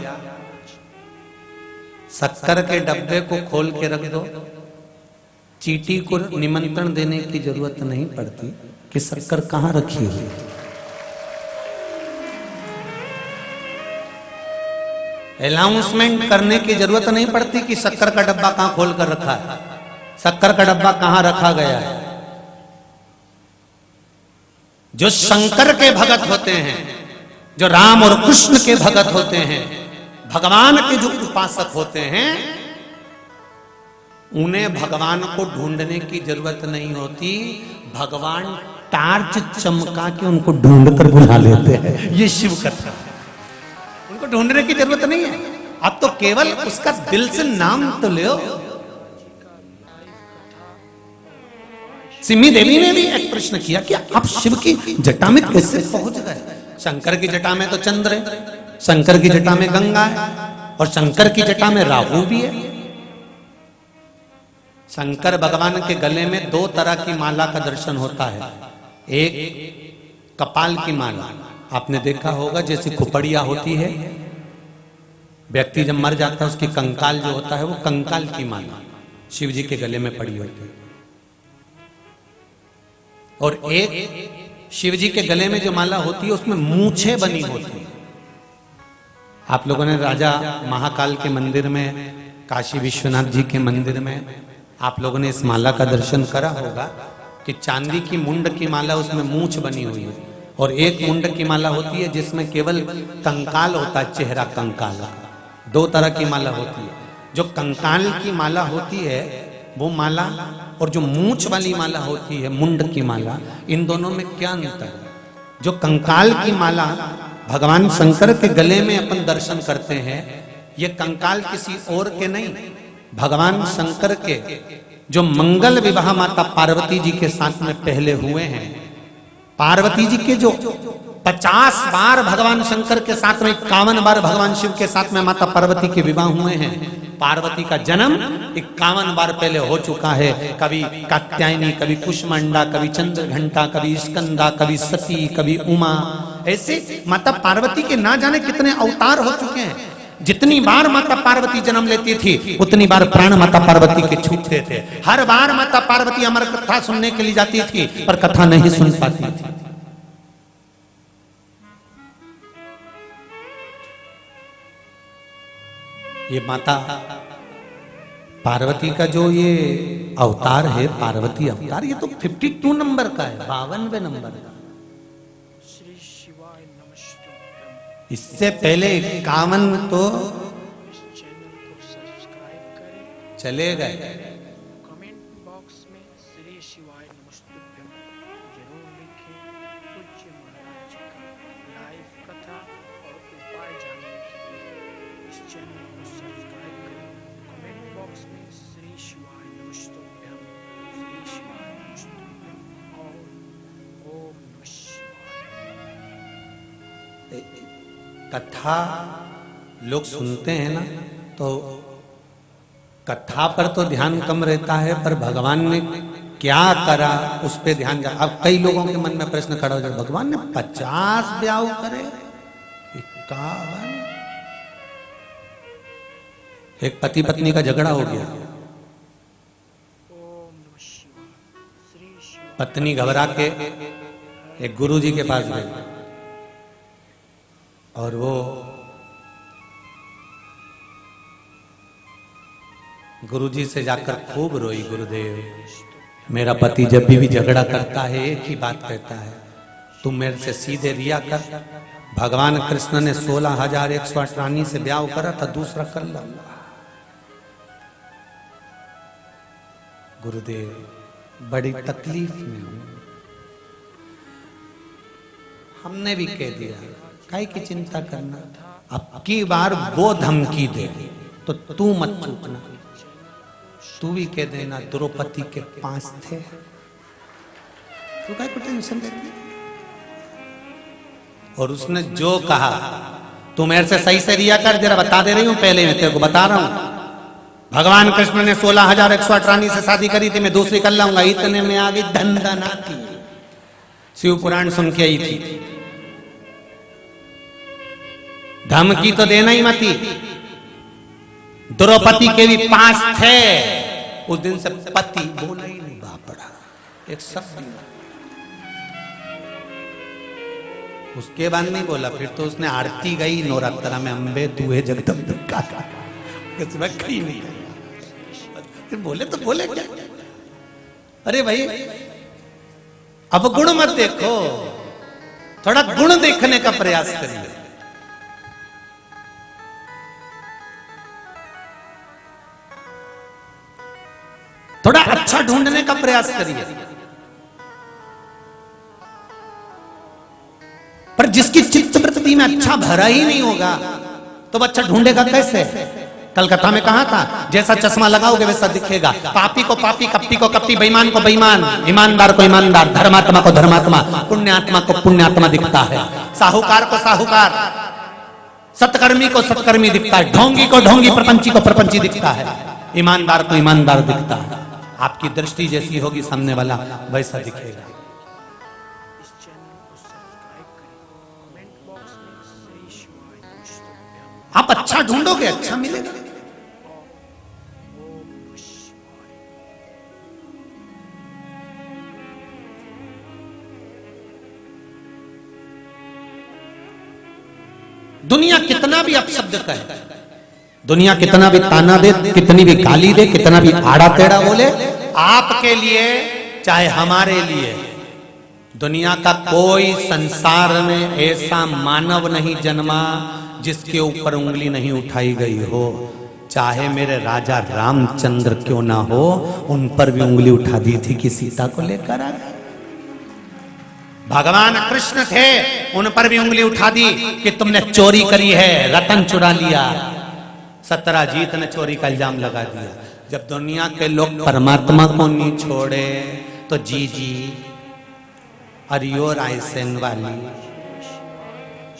शक्कर के डब्बे को खोल के रख दो, चींटी को निमंत्रण देने की जरूरत नहीं पड़ती कि शक्कर कहां रखी हुई। अनाउंसमेंट करने की जरूरत नहीं पड़ती कि शक्कर का डब्बा कहां खोल कर रखा है, शक्कर का डब्बा कहां रखा गया है। जो शंकर के भगत होते हैं, जो राम और कृष्ण के भगत होते हैं, भगवान के जो उपासक होते हैं, उन्हें भगवान को ढूंढने की जरूरत नहीं होती, भगवान टार्च चमका के उनको ढूंढ कर बुला लेते हैं। ये शिव कथा, उनको ढूंढने की जरूरत नहीं है। अब तो केवल उसका दिल से नाम तो लो। सिमी देवी ने भी एक प्रश्न किया कि आप शिव की जटा में कैसे पहुंच गए? शंकर की जटा में तो चंद्र है, शंकर की जटा में गंगा है, और शंकर की जटा में राहु भी है। शंकर भगवान के गले में दो तरह की माला का दर्शन होता है। एक कपाल की माला, आपने देखा होगा, जैसे खुपड़िया होती है, व्यक्ति जब मर जाता है उसकी कंकाल जो होता है वो कंकाल की माला शिव जी के गले में पड़ी होती है। और एक शिव जी के गले में जो माला होती है उसमें मूछें बनी होती है। आप लोगों ने राजा महाकाल के मंदिर में, काशी विश्वनाथ जी के मंदिर में आप लोगों ने इस माला का दर्शन करा होगा कि चांदी की मुंड की माला, उसमें मूछ बनी हुई है, और एक मुंड की माला होती है जिसमें केवल कंकाल होता है, चेहरा कंकाल। दो तरह की माला होती है। जो कंकाल की माला होती है वो माला, और जो मूछ वाली माला होती है, मुंड की माला, इन दोनों में क्या अंतर है? जो कंकाल की माला भगवान शंकर के गले में अपन दर्शन करते हैं, ये कंकाल किसी और के नहीं, भगवान शंकर के जो मंगल विवाह माता पार्वती जी के साथ में पहले हुए हैं। पार्वती जी के जो 50 बार भगवान शंकर के साथ में, 51 बार भगवान शिव के साथ में माता पार्वती के विवाह हुए हैं। पार्वती का जन्म 51 बार पहले हो चुका है। कभी कात्यायनी, कभी कुष्मांडा, कभी चंद्रघंटा, कभी स्कंदा, कभी सती, कभी उमा, ऐसे माता पार्वती के ना जाने कितने अवतार हो चुके हैं। जितनी बार माता पार्वती जन्म लेती थी उतनी बार प्राण माता पार्वती के छूटते थे। हर बार माता पार्वती अमर कथा सुनने के लिए जाती थी पर कथा नहीं सुन पाती थी। ये माता पार्वती का जो ये अवतार है, पार्वती अवतार, ये तो 52 नंबर का है, 52वें नंबर का। इससे पहले 51 तो चले गए। कमेंट बॉक्स में श्री शिवाय नमस्तुभ्यम जरूर लिखें। पूज्य महाराज जी का लाइव कथा और उपाय जानने के लिए इस चैनल को सब्सक्राइब करें। कमेंट बॉक्स में श्री शिवाय नमस्तुभ्यम, श्री शिवाय नमस्तुभ्यम और ओम नमः शिवाय। कथा लोग सुनते हैं ना, तो कथा पर तो ध्यान कम रहता है, पर भगवान ने क्या करा उस पे ध्यान जा। अब कई लोगों के मन में प्रश्न खड़ा हो जाए, भगवान ने 50 ब्याह करे, 51, एक पति पत्नी का झगड़ा हो गया। ओम नमः शिवाय। श्री शिवाय। पत्नी घबरा के एक गुरु जी के पास गई और वो गुरुजी से जाकर खूब रोई, गुरुदेव मेरा पति जब भी झगड़ा करता है एक ही बात कहता है, तुम मेरे से सीधे रिया कर, भगवान कृष्ण ने 16,108 रानी से ब्याह करा था, दूसरा कर ला। गुरुदेव बड़ी तकलीफ में हूं, हमने भी कह दिया काहे की चिंता करना, अब की बार वो धमकी दे तो तू मत चूकना, तू भी कह देना द्रौपदी के 5 थे, तू काहे को टेंशन लेती। और उसने जो कहा तू मेरे से सही से रिया कर, जरा बता दे रही हूं, पहले मैं तेरे को बता रहा हूं। भगवान कृष्ण ने 16,108 रानी से शादी करी थी, मैं दूसरी कर लाऊंगा, इतने में आ गई धनधनाती, शिव पुराण सुन के आई थी। धमकी तो देना ही मती, द्रौपदी के भी 5 थे। उस दिन से पति बोला ही नहीं, बापड़ा एक शब्द नहीं। उसके बाद नहीं बोला, फिर तो उसने आरती गई नवरात्रा में, अम्बे तू है जगदम्बिका, इसमें कहीं नहीं। फिर बोले तो बोले क्या, अरे भाई अब गुण मत देखो, थोड़ा गुण देखने का प्रयास करिए। थोड़ा अच्छा ढूंढने का प्रयास करिए। पर जिसकी चित्त वृत्ति में अच्छा भरा ही नहीं होगा तो बच्चा ढूंढेगा कैसे। कलकत्ता में कहा था, जैसा चश्मा लगाओगे वैसा दिखेगा, पापी को पापी, कपटी को कपटी, बेईमान को बेईमान, ईमानदार को ईमानदार, धर्मात्मा को धर्मात्मा, पुण्यात्मा को पुण्यात्मा दिखता है, साहूकार को साहूकार, सत्कर्मी को सत्कर्मी दिखता है, ढोंगी को ढोंगी, प्रपंची को प्रपंची दिखता है, ईमानदार को ईमानदार दिखता है। आपकी दृष्टि जैसी होगी सामने वाला वैसा दिखेगा। इस चैनल को सब्सक्राइब करें, कमेंट बॉक्स में श्री शिवाय नमस्तुभ्यम आप अच्छा ढूंढोगे अच्छा मिलेगा। ओम नमः शिवाय। दुनिया कितना भी अपशब्द कहे, दुनिया कितना भी ताना दे, कितनी भी गाली दे, कितना भी आड़ा टेढ़ा बोले, आपके लिए चाहे हमारे लिए, दुनिया का कोई संसार में ऐसा मानव नहीं जन्मा जिसके ऊपर उंगली नहीं उठाई गई हो। चाहे मेरे राजा रामचंद्र क्यों ना हो, उन पर भी उंगली उठा दी थी कि सीता को लेकर आ गए। भगवान कृष्ण थे, उन पर भी उंगली उठा दी कि तुमने चोरी करी है, रतन चुरा लिया। सत्यजीत ने चोरी का इल्जाम लगा दिया। जब दुनिया के लोग परमात्मा को नहीं छोड़े तो जी जी अरियो रायसेन वाली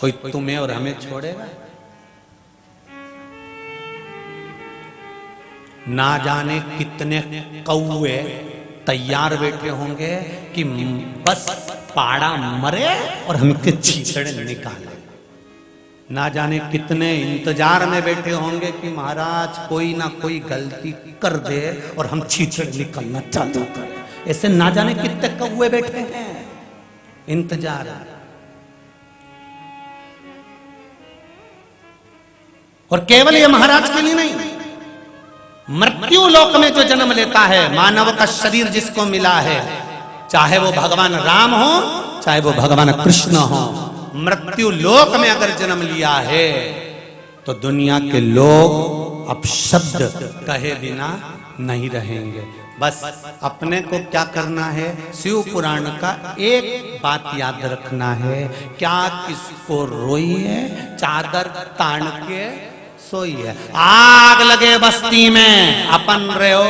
कोई तुम्हें और हमें छोड़ेगा? ना जाने कितने कौवे तैयार बैठे होंगे कि बस पाड़ा मरे और हमके छीछड़े निकाले। ना जाने कितने इंतजार में बैठे होंगे कि महाराज कोई ना कोई गलती कर दे और हम छीछड़ निकलना चालू करें। ऐसे ना जाने कितने कौवे बैठे हैं इंतजार। और केवल ये महाराज के लिए नहीं, मृत्यु लोक में जो जन्म लेता है, मानव का शरीर जिसको मिला है, चाहे वो भगवान राम हो चाहे वो भगवान कृष्ण हो, मृत्यु लोक में अगर जन्म लिया है तो दुनिया के लोग अपशब्द कहे बिना नहीं रहेंगे। बस अपने को क्या करना है, शिव पुराण का एक बात याद रखना है, क्या किसको रोई है, चादर तान के सोई है। आग लगे बस्ती में अपन रहे हो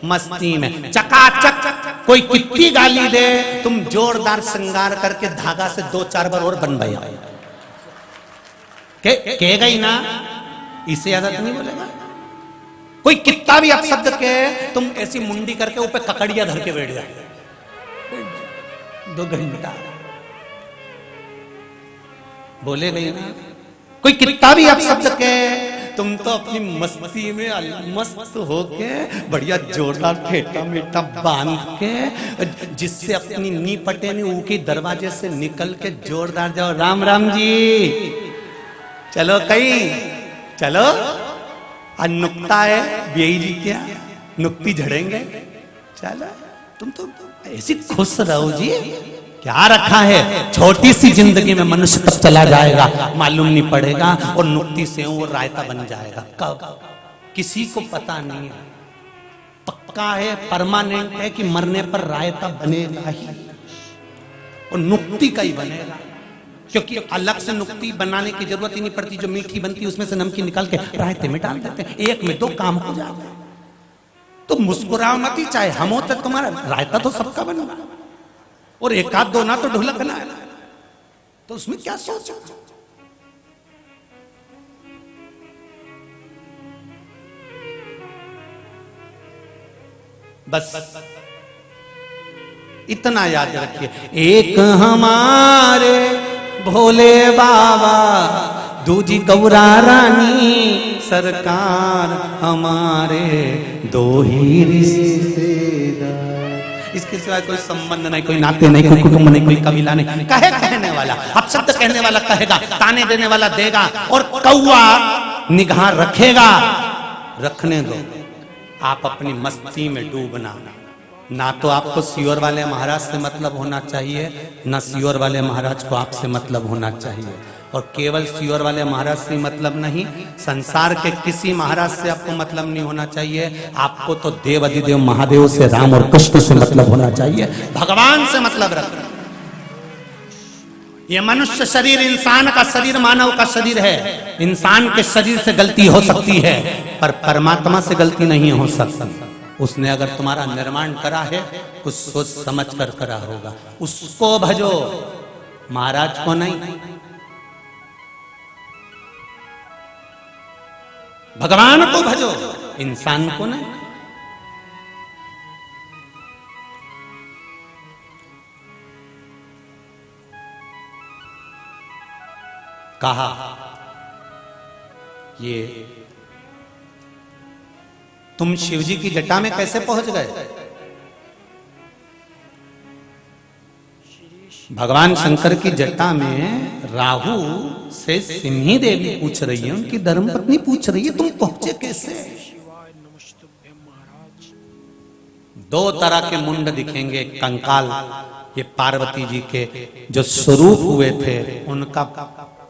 मस्ती में, चकाचक कोई कितनी गाली दे, तुम जोरदार श्रृंगार करके धागा से 2-4 बार और बनवाया कहेगा ही ना, इसे आदत नहीं बोलेगा। कोई कितना भी अपशब्द के, तुम ऐसी मुंडी करके ऊपर ककड़िया धर के बैठ जाए 2 घंटा बोलेगा ही ना। कोई कितना भी अपशब्द के, तुम तो अपनी मस्ती में मस्त होके बढ़िया जोरदार ठेटा मीठा बांध के, जिससे अपनी नी पटे नी ऊकी दरवाजे से निकल के जोरदार जाओ, राम राम जी चलो कहीं चलो। आज नुक्ता है बेई जी, क्या नुक्ती झड़ेंगे, चलो तुम तो ऐसी खुश रहो जी, क्या रखा है? छोटी सी जिंदगी में मनुष्य तब चला जाएगा, मालूम नहीं पड़ेगा, और नुक्ती से वो रायता बन जाएगा। कब? किसी को पता नहीं है। पक्का है, परमानेंट है कि मरने पर रायता बनेगा ही, और नुक्ती का ही बनेगा, क्योंकि अलग से नुक्ती बनाने की जरूरत ही नहीं पड़ती। जो मीठी बनती है उसमें से नमकीन निकाल के रायते में डाल देते हैं, एक में 2 काम हो जाता है। तो मुस्कुराओ मत ही, चाहे हम होते तुम्हारा रायता तो सबका बनेगा, और एक आध 2 ना तो ढुलकना है, तो उसमें क्या सोचो। बस इतना याद रखिए, एक हमारे भोले बाबा, दूजी गौरा रानी सरकार, हमारे 2 ही रिश्तेदार। इसके सिवाय कोई संबंध नहीं, कोई नाते नहीं, कोई कुटुंब नहीं, कोई कबीला नहीं। कहे कहने वाला, अपशब्द कहने वाला कहेगा, ताने देने वाला देगा, और कौआ निगाह रखेगा। रखने दो, आप अपनी मस्ती में डूबना। ना तो आपको सियोर वाले महाराज से मतलब होना चाहिए, ना सियोर वाले महाराज को आपसे मतलब होना चाहिए। और केवल सियोर वाले महाराज से मतलब नहीं, संसार के किसी महाराज से आपको मतलब नहीं होना चाहिए। आपको तो देव अधिदेव महादेव से, राम और कृष्ण से मतलब होना चाहिए, भगवान से मतलब रखना। ये मनुष्य शरीर, इंसान का शरीर, मानव का शरीर है। इंसान के शरीर से गलती हो सकती है, पर परमात्मा से गलती नहीं हो सकती। उसने अगर तुम्हारा निर्माण करा है, कुछ सोच समझ कर करा होगा। उसको भजो, महाराज को नहीं, भगवान को भजो, इंसान को नहीं। कहा ये तुम शिवजी की जटा में कैसे पहुंच गए? भगवान शंकर की जटा में राहु से सिंही देवी पूछ रही है, उनकी धर्मपत्नी पूछ रही है, तुम पहुंचे कैसे? 2 तरह के मुंड दिखेंगे, कंकाल, ये पार्वती जी के जो स्वरूप हुए थे उनका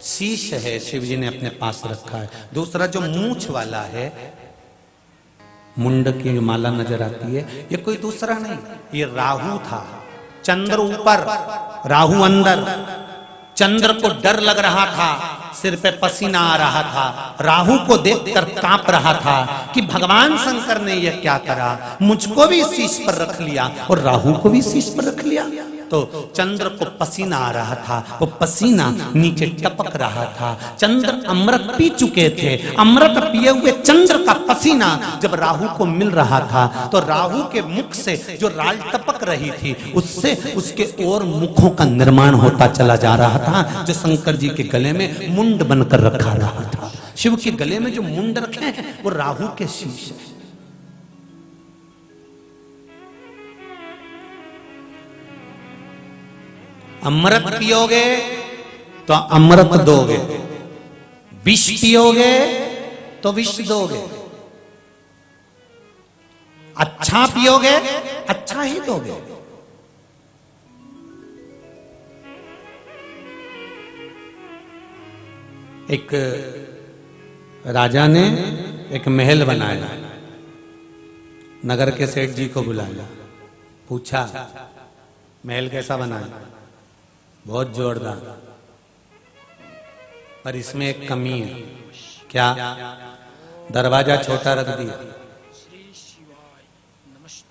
शीश है, शिव जी ने अपने पास रखा है। दूसरा जो मूंछ वाला है, मुंड की जो माला नजर आती है, ये कोई दूसरा नहीं, ये राहु था। चंद्र ऊपर, राहु अंदर। चंद्र को डर लग रहा था, सिर पे पसीना आ रहा था, राहु को देखकर कांप रहा था कि भगवान शंकर ने यह क्या करा, मुझको भी शीश पर रख लिया और राहु को भी शीश पर रख लिया। तो चंद्र को पसीना आ रहा था, वो पसीना नीचे टपक रहा था। चंद्र अमृत पी चुके थे, अमृत पिए हुए चंद्र का पसीना जब राहु को मिल रहा था, तो राहु के मुख से जो राल टपक रही थी, उससे उसके और मुखों का निर्माण होता चला जा रहा था, जो शंकर जी के गले में मुंड बनकर रखा रहा था। शिव के गले में जो मुंड रखे हैं वो राहु के शीश है। अमृत पियोगे तो अमृत दोगे, विष पियोगे तो विष दोगे, अच्छा पियोगे अच्छा ही दोगे। एक राजा ने एक महल बनाया, नगर के सेठ जी को बुलाया, पूछा महल कैसा बनाया? बहुत जोरदार, पर इसमें एक कमी है। क्या? दरवाजा छोटा रख दिया।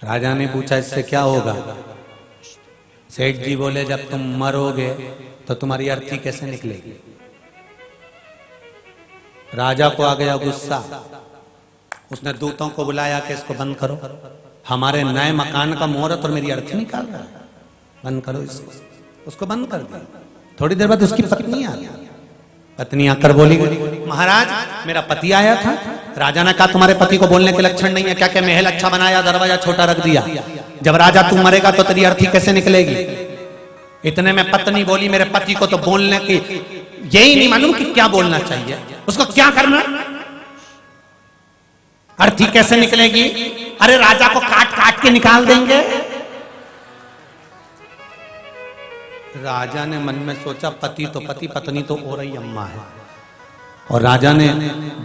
राजा ने पूछा इससे क्या होगा? सेठ जी बोले जब तुम मरोगे तो तुम्हारी अर्थी कैसे निकलेगी? राजा को आ गया गुस्सा, उसने दूतों को बुलाया कि इसको बंद करो, हमारे नए मकान का मुहूर्त और मेरी अर्थी निकाल रहा है, बंद करो इसको। उसको बंद कर दिया। थोड़ी देर बाद उसकी पत्नी आ गई। पत्नी आकर बोली महाराज मेरा पति आया था। राजा ने कहा तुम्हारे पति को बोलने के लक्षण नहीं है क्या? क्या महल अच्छा बनाया, दरवाजा छोटा रख दिया? जब राजा तू मरेगा तो तेरी अर्थी कैसे निकलेगी? इतने में पत्नी बोली मेरे पति को तो बोलने की यही नहीं मालूम कि क्या बोलना चाहिए, उसको क्या करना, अर्थी कैसे निकलेगी? अरे राजा को काट काट के निकाल देंगे। राजा ने मन में सोचा पति तो पति, पत्नी तो और ही अम्मा है। और राजा ने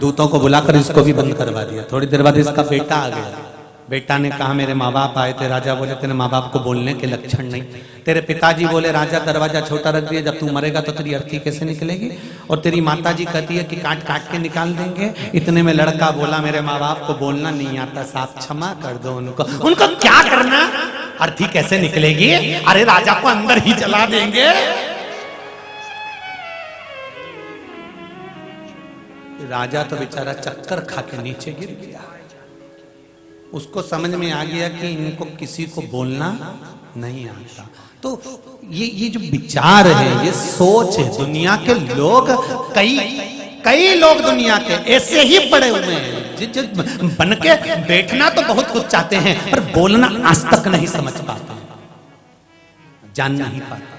दूतों को बुलाकर इसको भी बंद करवा दिया। थोड़ी देर बाद इसका बेटा आ गया। बेटा ने कहा मेरे माँ बाप आए थे। राजा बोले तेरे माँ बाप को बोलने के लक्षण नहीं। तेरे पिताजी बोले राजा दरवाजा छोटा रख दिया, जब तू मरेगा तो तेरी अर्थी कैसे निकलेगी। और तेरी माताजी कहती है कि काट काट के निकाल देंगे। इतने में लड़का बोला मेरे माँ बाप को बोलना नहीं आता साहब, क्षमा कर दो उनको। उनको क्या करना, अर्थी कैसे निकलेगी, अरे राजा को अंदर ही जला देंगे। राजा तो बेचारा चक्कर खा के नीचे गिर गया। उसको समझ में आ गया कि इनको किसी को बोलना नहीं आता। तो ये जो विचार है, ये सोच है। दुनिया के लोग कई लोग दुनिया के ऐसे ही पड़े हुए हैं जो बन के बैठना तो बहुत कुछ चाहते हैं, पर बोलना आज तक नहीं समझ पाते, जान नहीं पाते।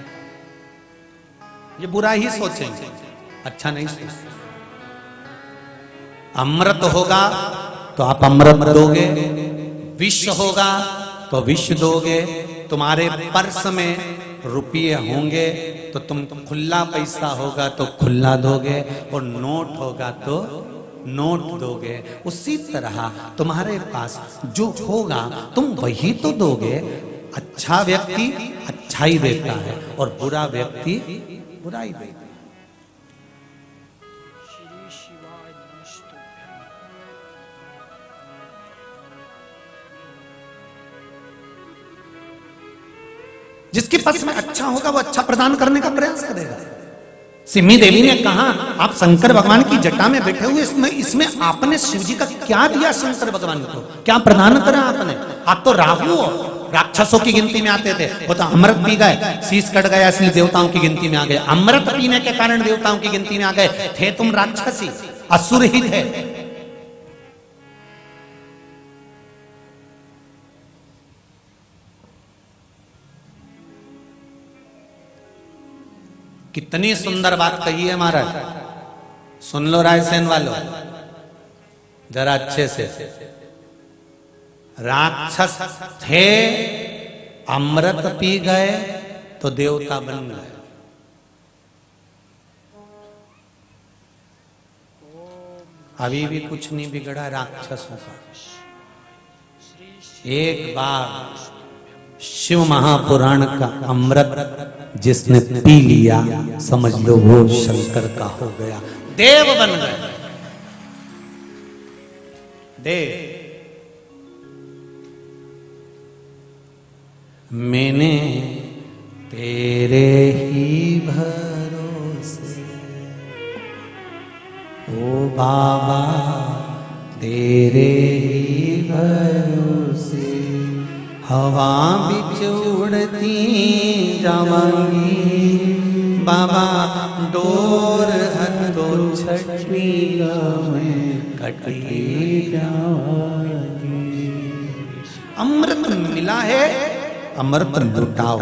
ये बुरा ही सोचेंगे, अच्छा नहीं सोचेंगे। अमृत होगा तो आप अमृत दोगे, विष होगा तो विष दोगे, तुम्हारे पर्स में रुपये होंगे तो तुम खुला पैसा होगा तो खुला दोगे, और नोट होगा तो नोट दोगे। उसी तरह तुम्हारे पास जो होगा तुम वही तो दोगे। अच्छा व्यक्ति अच्छा ही देता है और बुरा व्यक्ति बुराई देता है। जिसके पास में अच्छा होगा वो अच्छा प्रदान करने का प्रयास करेगा। सिम्मी देवी ने कहा आप शंकर भगवान की जटा में बैठे हुए, इसमें आपने शिव जी का क्या दिया शंकर भगवान को, क्या प्रदान करा आपने। आप तो राहु हो, राक्षसों की गिनती में आते थे, वो तो अमृत पी गए, शीश कट गया इसलिए देवताओं की गिनती में आ गए। अमृत पीने के कारण देवताओं की गिनती में आ गए। थे तुम राक्षसी, असुर ही थे। कितनी सुंदर बात कही है महाराज, सुन लो रायसेन वालों जरा अच्छे से। राक्षस थे, अमृत पी गए तो देवता बन गए। अभी भी कुछ नहीं बिगड़ा राक्षसों का। एक बार शिव महापुराण का अमृत जिसने पी लिया समझ लो वो शंकर का हो गया, देव बन गए। देव। मैंने तेरे ही भरोसे ओ बाबा, तेरे ही भरोसे हवा बिच उड़ती जावांगी बाबा, डोर हथो छठी में कटी जावांगी। अमृत मिला है, अमृत लुटाओ।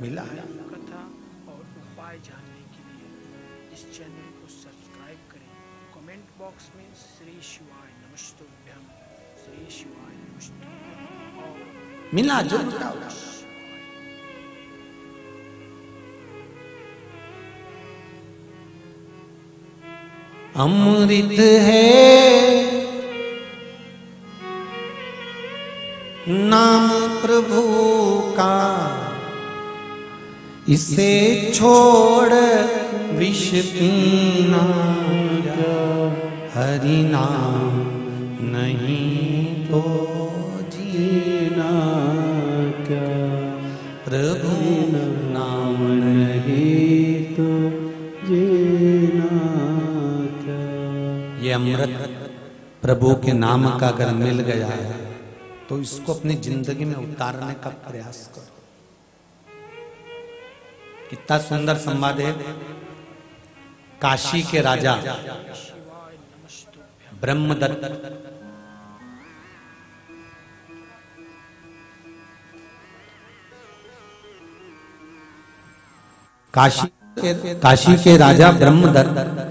मिला है। कथा और उपाय जानने के लिए इस चैनल को सब्सक्राइब करें। कमेंट बॉक्स में श्री शिवाय नमस्तुभ्यम, श्री शिवाय नमस्तुभ्यम और मिला जो लुटाओ। अमृत है नाम प्रभु का, इसे छोड़ विष पीना क्या, हरि नाम नहीं तो जीना क्या, प्रभु नाम नहीं तो जीना क्या। ये अमृत प्रभु के नाम का अगर मिल गया है तो इसको अपनी जिंदगी में उतारने का प्रयास करो। कितना सुंदर संवाद है। काशी के राजा ब्रह्मदत्त काशी के राजा ब्रह्मदत्त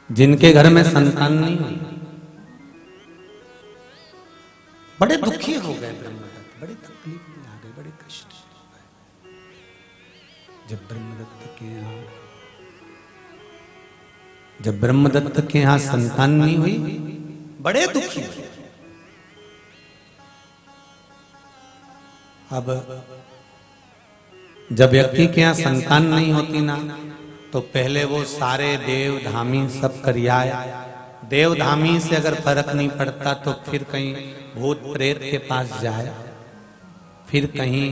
जिनके घर में संतान नहीं हुई, बड़े दुखी हो हो गए ब्रह्मदत्त, बड़े तकलीफ में आ गए, बड़े कष्ट में हो गए। जब ब्रह्मदत्त के यहाँ संतान नहीं हुई, बड़े दुखी हुए। अब जब व्यक्ति के यहाँ संतान नहीं होती ना, तो पहले वो सारे देव धामी सब करियाए। देव धामी से अगर फर्क नहीं पड़ता तो फिर कहीं भूत प्रेत के पास जाए, फिर कहीं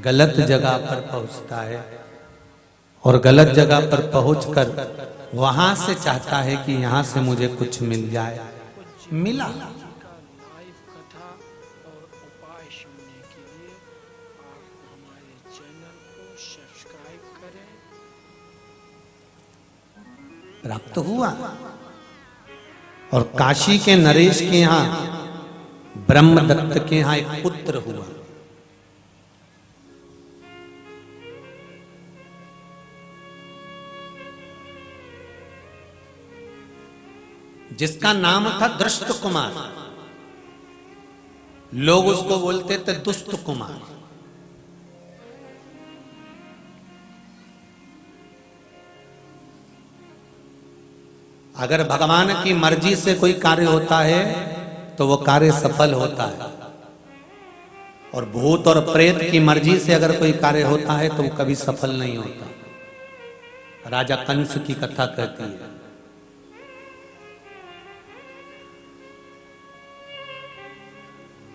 गलत जगह पर पहुंचता है, और गलत जगह पर पहुंचकर वहां से चाहता है कि यहां से मुझे कुछ मिल जाए। मिला। लाइव कथा और उपाय सुनने के लिए आप हमारे चैनल को सब्सक्राइब करें। प्राप्त हुआ। और काशी के नरेश के यहां ब्रह्मदत्त के यहां एक पुत्र हुआ। जिसका नाम था दृष्ट कुमार। लोग उसको बोलते थे दुष्ट कुमार। अगर भगवान की मर्जी से कोई कार्य होता है तो वो कार्य सफल होता है, और भूत और प्रेत की मर्जी से अगर कोई कार्य होता है तो वो कभी सफल नहीं होता। राजा कंस की कथा कहती है।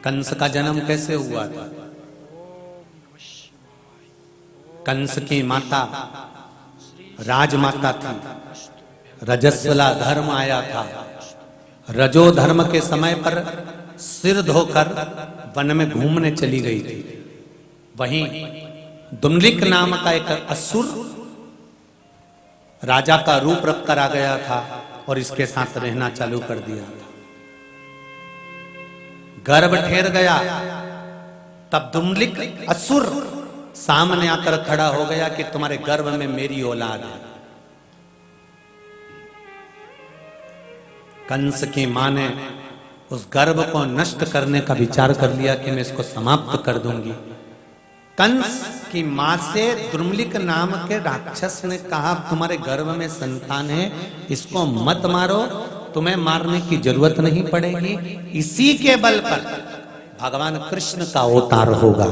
कंस का जन्म कैसे हुआ था? कंस की माता राजमाता थी। रजस्वला धर्म आया था। रजो धर्म के समय पर सिर धोकर वन में घूमने चली गई थी। वहीं दुमलिक नाम का एक असुर राजा का रूप रखकर आ गया था और इसके साथ रहना चालू कर दिया था। गर्भ ठेर गया, तब दुमलिक असुर सामने आकर खड़ा हो गया कि तुम्हारे गर्भ में मेरी औलाद है। कंस की मां ने उस गर्भ को नष्ट करने का विचार कर लिया कि मैं इसको समाप्त कर दूंगी। कंस की मां से दुर्मलिक नाम के राक्षस ने कहा, तुम्हारे गर्भ में संतान है, इसको मत मारो, तुम्हें मारने की जरूरत नहीं पड़ेगी। इसी के बल पर भगवान कृष्ण का अवतार होगा।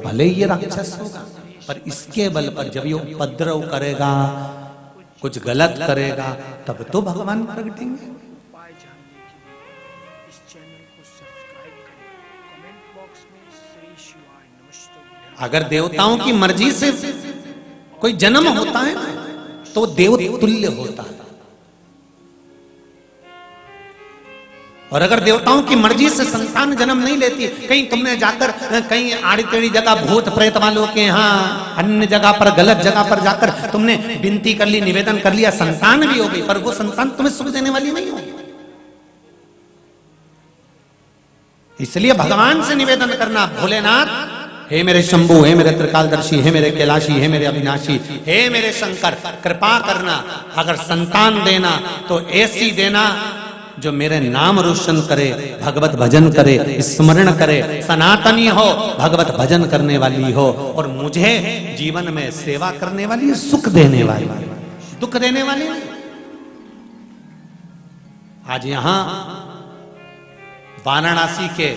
भले ये राक्षस होगा, पर इसके बल पर जब ये उपद्रव करेगा, कुछ गलत करेगा, तब तो भगवान प्रगटेंगे। उपाय जानने के लिए इस चैनल को सब्सक्राइब करें। कमेंट बॉक्स में श्री शिवाय नमस्तुभ्यं। अगर देवताओं की मर्जी से कोई जन्म होता है ना, तो देव तुल्य होता है। और अगर देवताओं की मर्जी से संतान जन्म नहीं लेती, कहीं तुमने जाकर कहीं आड़ी टेढ़ी जगह भूत प्रेत वालों के यहाँ अन्य जगह पर, गलत जगह पर जाकर तुमने विनती कर ली, निवेदन कर लिया, संतान भी हो गई, पर वो संतान तुम्हें सुख देने वाली नहीं होगी। इसलिए भगवान से निवेदन करना, भोलेनाथ, हे मेरे शंभु, हे मेरे त्रिकालदर्शी, हे मेरे कैलाशी, हे मेरे अविनाशी, हे मेरे शंकर, कृपा करना। अगर संतान देना तो ऐसी देना जो मेरे नाम रोशन करे, भगवत भजन करे, स्मरण करे, सनातनी हो, भगवत भजन करने वाली हो, और मुझे जीवन में सेवा करने वाली, सुख देने वाली, दुख देने वाली नहीं। आज यहां वाराणसी के,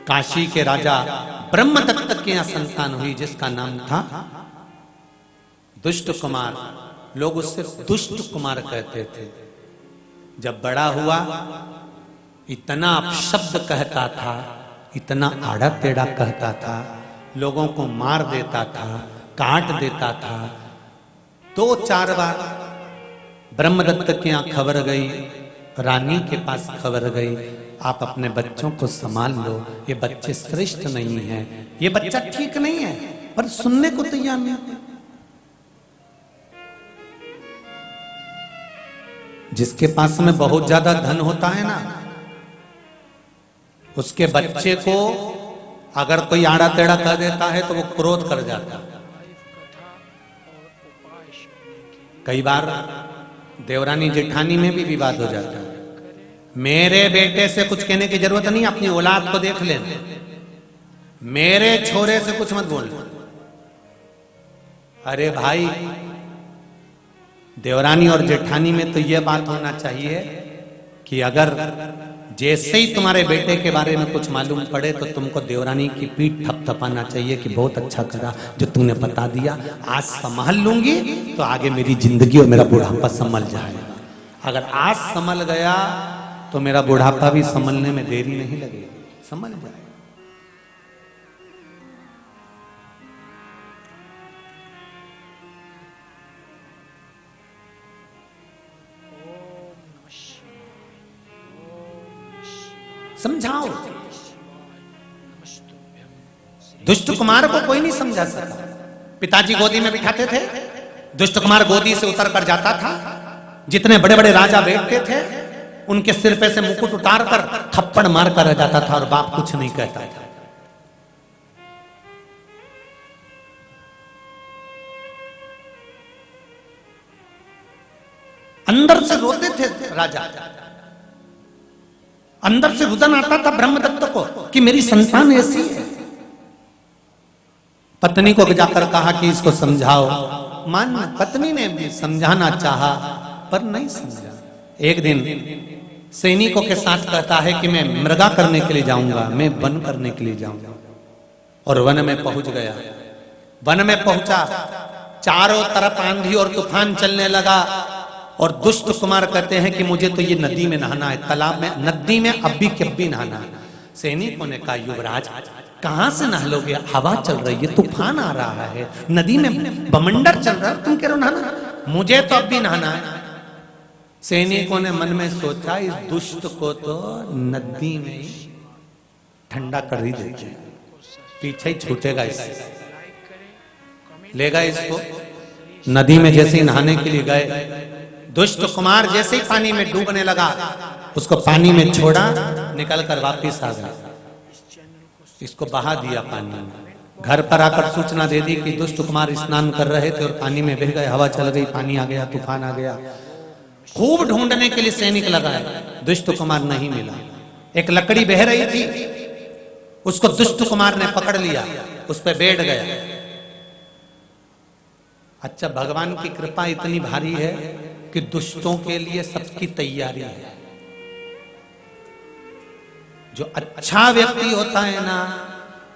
काशी के राजा ब्रह्मदत्त के यहां संतान हुई, जिसका नाम था दुष्ट कुमार। लोग उससे दुष्ट कुमार कहते थे। जब बड़ा हुआ, इतना अपशब्द कहता था, इतना आड़ा टेढ़ा कहता था, लोगों को मार देता था, काट देता था। 2-4 बार ब्रह्मदत्त के यहाँ खबर गई, रानी के पास खबर गई, आप अपने बच्चों को संभाल लो, ये बच्चे श्रेष्ठ नहीं हैं, ये बच्चा ठीक नहीं है, पर सुनने को तैयार नहीं। जिसके पास में बहुत ज्यादा धन होता है ना, उसके बच्चे को अगर कोई आड़ा टेढ़ा कह देता है तो वो क्रोध कर जाता है। कई बार देवरानी जेठानी में भी विवाद हो जाता है। मेरे बेटे से कुछ कहने की जरूरत नहीं, अपनी औलाद को देख लेना। मेरे छोरे से कुछ मत बोलना। अरे भाई, देवरानी और जेठानी में तो यह बात होना चाहिए कि अगर जैसे ही तुम्हारे बेटे के बारे में कुछ मालूम पड़े तो तुमको देवरानी की पीठ थपथपाना चाहिए कि बहुत अच्छा करा जो तूने बता दिया, आज संभाल लूंगी तो आगे मेरी जिंदगी और मेरा बुढ़ापा संभल जाएगा। अगर आज संभल गया तो मेरा बुढ़ापा भी संभलने में देरी नहीं लगेगी, संभल जाएगा। समझाओ। दुष्ट कुमार को कोई नहीं समझा सका। पिताजी गोदी में बिठाते थे, दुष्ट कुमार गोदी से उतर कर जाता था। जितने बड़े बड़े राजा बैठते थे उनके सिर पे से मुकुट उतार कर थप्पड़ मार कर रह जाता था और बाप कुछ नहीं कहता था। अंदर से रोते थे राजा, अंदर से रुदन आता था ब्रह्मदत्त को कि मेरी संतान ऐसी है। पत्नी को जाकर कहा कि इसको समझाओ। मान पत्नी ने भी समझाना चाहा पर नहीं समझा। एक दिन सैनिकों के साथ कहता है कि मैं मृगा करने के लिए जाऊंगा, मैं वन करने के लिए जाऊंगा। और वन में पहुंच गया। वन में पहुंचा, चारों तरफ आंधी और तूफान चलने लगा और दुष्ट कुमार कहते हैं कि मुझे तो ये नदी में नहाना है, तालाब में, नदी में अभी के अभी नहाना है। सैनिकों ने कहा युवराज कहां से नहा लोगे, हवा चल रही है, तूफान आ रहा है, नदी में बमंडर चल रहा है, तुम कह रहे हो नहाना, मुझे तो अभी नहाना है। सैनिकों ने मन में सोचा इस दुष्ट को तो नदी में ही ठंडा कर ही देते हैं, पीछे ही छूटेगा इससे। ले गए इसको, नदी में जैसे ही नहाने के लिए गए, दुष्ट कुमार जैसे ही पानी में डूबने लगा, उसको पानी में छोड़ा, निकल कर वापिस आ गया, इसको बहा दिया पानी में। घर पर आकर सूचना दे दी कि दुष्ट कुमार स्नान कर रहे थे और पानी में बह गए, हवा चल गई, पानी आ गया, तूफान आ गया। खूब ढूंढने के लिए सैनिक लगाए, दुष्ट कुमार नहीं मिला। एक लकड़ी बह रही थी, उसको दुष्ट कुमार ने पकड़ लिया, उस पर बैठ गया। अच्छा, भगवान की कृपा इतनी भारी है कि दुष्टों के लिए सबकी तैयारी है। जो अच्छा व्यक्ति होता है ना,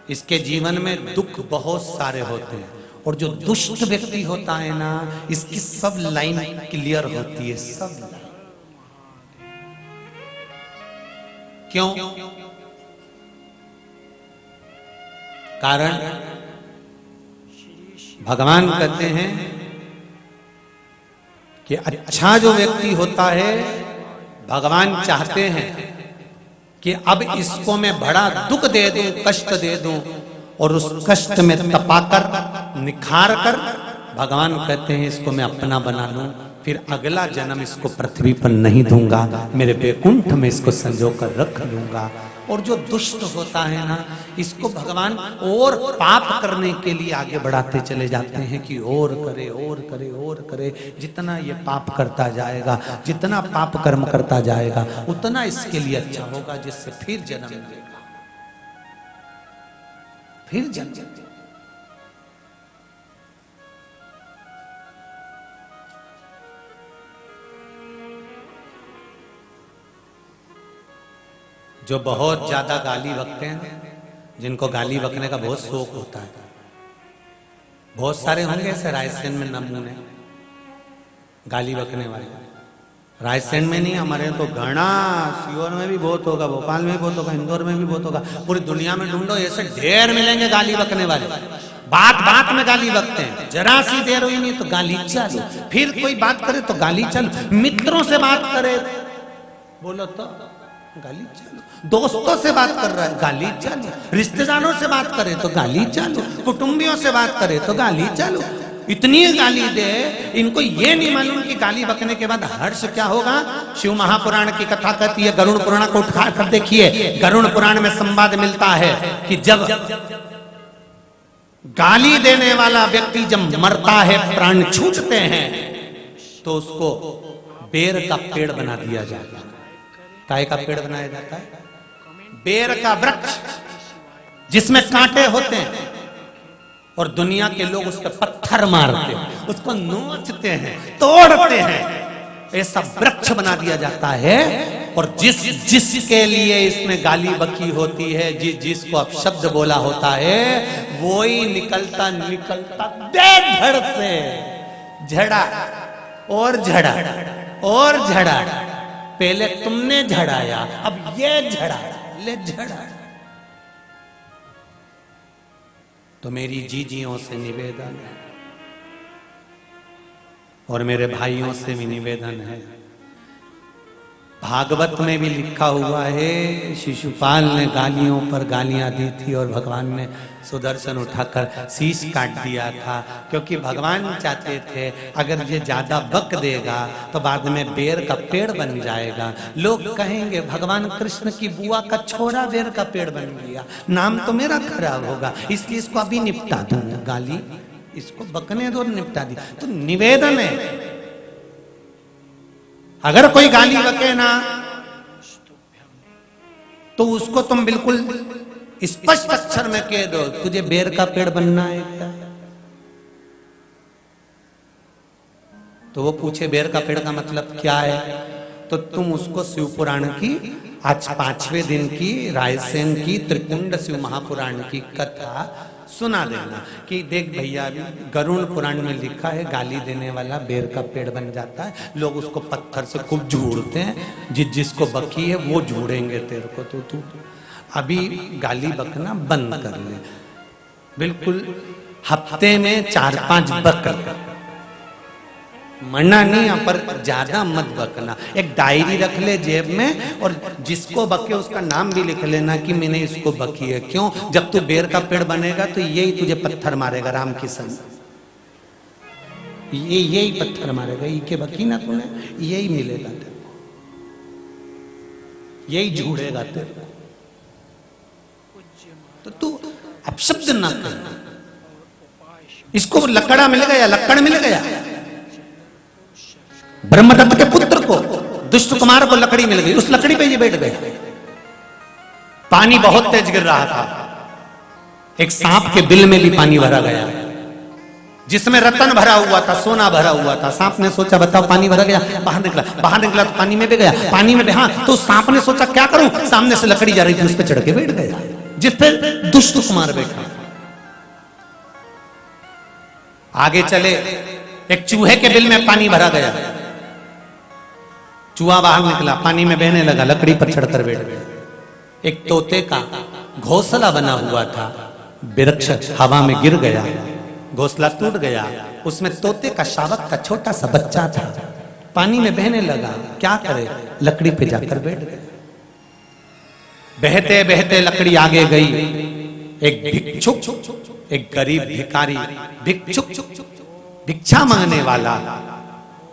इसके जीवन में दुख बहुत सारे होते हैं, और जो दुष्ट व्यक्ति होता है ना, इसकी सब लाइन क्लियर होती है, सब लाइन। क्यों? कारण भगवान कहते हैं कि अच्छा जो व्यक्ति होता है, भगवान चाहते हैं कि अब इसको मैं बड़ा दुख दे दूं, कष्ट दे दूं, और उस कष्ट में तपाकर निखार कर भगवान कहते हैं इसको मैं अपना बना लूं, फिर अगला जन्म इसको पृथ्वी पर नहीं दूंगा, मेरे बैकुंठ में इसको संजो कर रख लूंगा। और जो दुष्ट होता है ना, इसको भगवान और पाप करने के लिए आगे बढ़ाते चले जाते हैं कि और करे और करे और करे। जितना ये पाप करता जाएगा, जितना पाप कर्म करता जाएगा, उतना इसके लिए अच्छा होगा, जिससे फिर जन्म देगा, फिर जन्म। जो बहुत ज्यादा गाली बकते हैं, जिनको गाली बकने का बहुत शौक होता है, बहुत सारे होंगे ऐसे रायसेन में नमूने गाली बकने वाले। रायसेन में नहीं, हमारे तो घना, सीहोर में भी बहुत होगा, भोपाल में भी बहुत होगा, इंदौर में भी बहुत होगा, पूरी दुनिया में ढूंढो ऐसे ढेर मिलेंगे गाली बकने वाले। बात बात में गाली बकते हैं, जरा सी देर हुई नहीं तो गाली चालू, फिर कोई बात करे तो गाली चालू, मित्रों से बात करे बोलो तो गाली चालू, दोस्तों से बात कर रहा है गाली चालू, रिश्तेदारों से बात करे तो गाली चालू, कुटुंबियों से बात करे तो गाली चालू। इतनी गाली दे, इनको ये नहीं मालूम कि गाली बकने के बाद हर्ष क्या होगा। शिव महापुराण की कथा कहती है, गरुड़ पुराण को उठा कर देखिए, गरुड़ पुराण में संवाद मिलता है कि जब गाली देने वाला व्यक्ति जब मरता है, प्राण छूटते हैं, तो उसको बेर का पेड़ बना दिया जाता है। काय का पेड़ बनाया जाता है? बेर का वृक्ष जिसमें कांटे होते हैं और दुनिया के लोग उस पर पत्थर मारते हैं, उसको नोचते हैं, तोड़ते हैं, ऐसा वृक्ष बना दिया जाता है। और जिसके लिए इसमें गाली बकी होती है, जिसको अपशब्द बोला होता है, वो ही निकलता बेधड़ से झड़ा और झड़ा और झड़ा। पहले तुमने झड़ाया, अब ये झड़ा ले झड़ा। तो मेरी जीजियों से निवेदन है और मेरे भाइयों से भी निवेदन है, भागवत में भी लिखा हुआ है, शिशुपाल ने गालियों पर गालियां दी थी और भगवान ने सुदर्शन उठाकर शीश काट दिया था, क्योंकि भगवान चाहते थे अगर ये ज्यादा बक देगा तो बाद में बेर का पेड़ बन जाएगा। लोग कहेंगे भगवान कृष्ण की बुआ का छोरा बेर का पेड़ बन गया, नाम तो मेरा खराब होगा, इसलिए इसको अभी निपटा दूंगा, गाली इसको बकने दो, निपटा दी। तो निवेदन है, अगर कोई गाली बके ना तो उसको तुम बिल्कुल स्पष्ट अक्षर में कह दो, तुझे बेर का पेड़ बनना है क्या? तो वो पूछे बेर का पेड़ का मतलब क्या है, तो तुम उसको शिव पुराण की आज 5वें दिन की रायसेन की त्रिकुंड शिव महापुराण की कथा सुना देना कि देख भैया गरुड़ पुराण में लिखा है गाली देने वाला बेर का पेड़ बन जाता है, लोग उसको पत्थर से खूब झूड़ते हैं, जिसको बकी है वो झूड़ेंगे तेरे को, तो तू अभी गाली बकना बंद कर ले, बिल्कुल हफ्ते में 4-5 बक, मना नहीं पर ज्यादा मत बकना। एक डायरी रख ले जेब में और जिसको बके उसका नाम भी लिख लेना कि मैंने इसको बकी है। क्यों? जब तू बेर का पेड़ बनेगा तो यही तुझे पत्थर मारेगा, राम की संग यही पत्थर मारेगा, ये के बकी ना तूने, यही मिलेगा तेरे को, यही झूड़ेगा तेरे को। तो तू अपशब्द ना कर, इसको लकड़ा मिल गया, लक्कड़ मिल गया, ब्रह्मदत्त के पुत्र को, दुष्ट कुमार को लकड़ी मिल गई, उस लकड़ी पे ये बैठ गया। पानी बहुत तेज गिर रहा था, एक सांप के बिल में भी पानी भरा गया, जिसमें रतन भरा हुआ था, सोना भरा हुआ था। सांप ने सोचा बताओ पानी भरा गया, बाहर निकला तो पानी में भी गया, पानी में भी, हाँ, तो सांप ने सोचा क्या करूं, सामने से लकड़ी जा रही थी, उस पर चढ़ के बैठ गया, जिस पे दुष्ट कुमार बैठा। आगे चले, एक चूहे के बिल में पानी भरा गया, चूहा बाहर निकला, पानी में बहने लगा, लकड़ी पर चढ़कर बैठ गया। एक तोते का घोंसला बना हुआ था, वृक्ष हवा में गिर गया, घोंसला टूट गया, उसमें तोते का शावक का छोटा सा बच्चा था, पानी में बहने लगा, क्या करे, लकड़ी पे जाकर बैठ गया। बहते बहते लकड़ी आगे गई, एक भिक्षुक, एक गरीब भिखारी भिक्षुक, भिक्षा मांगने वाला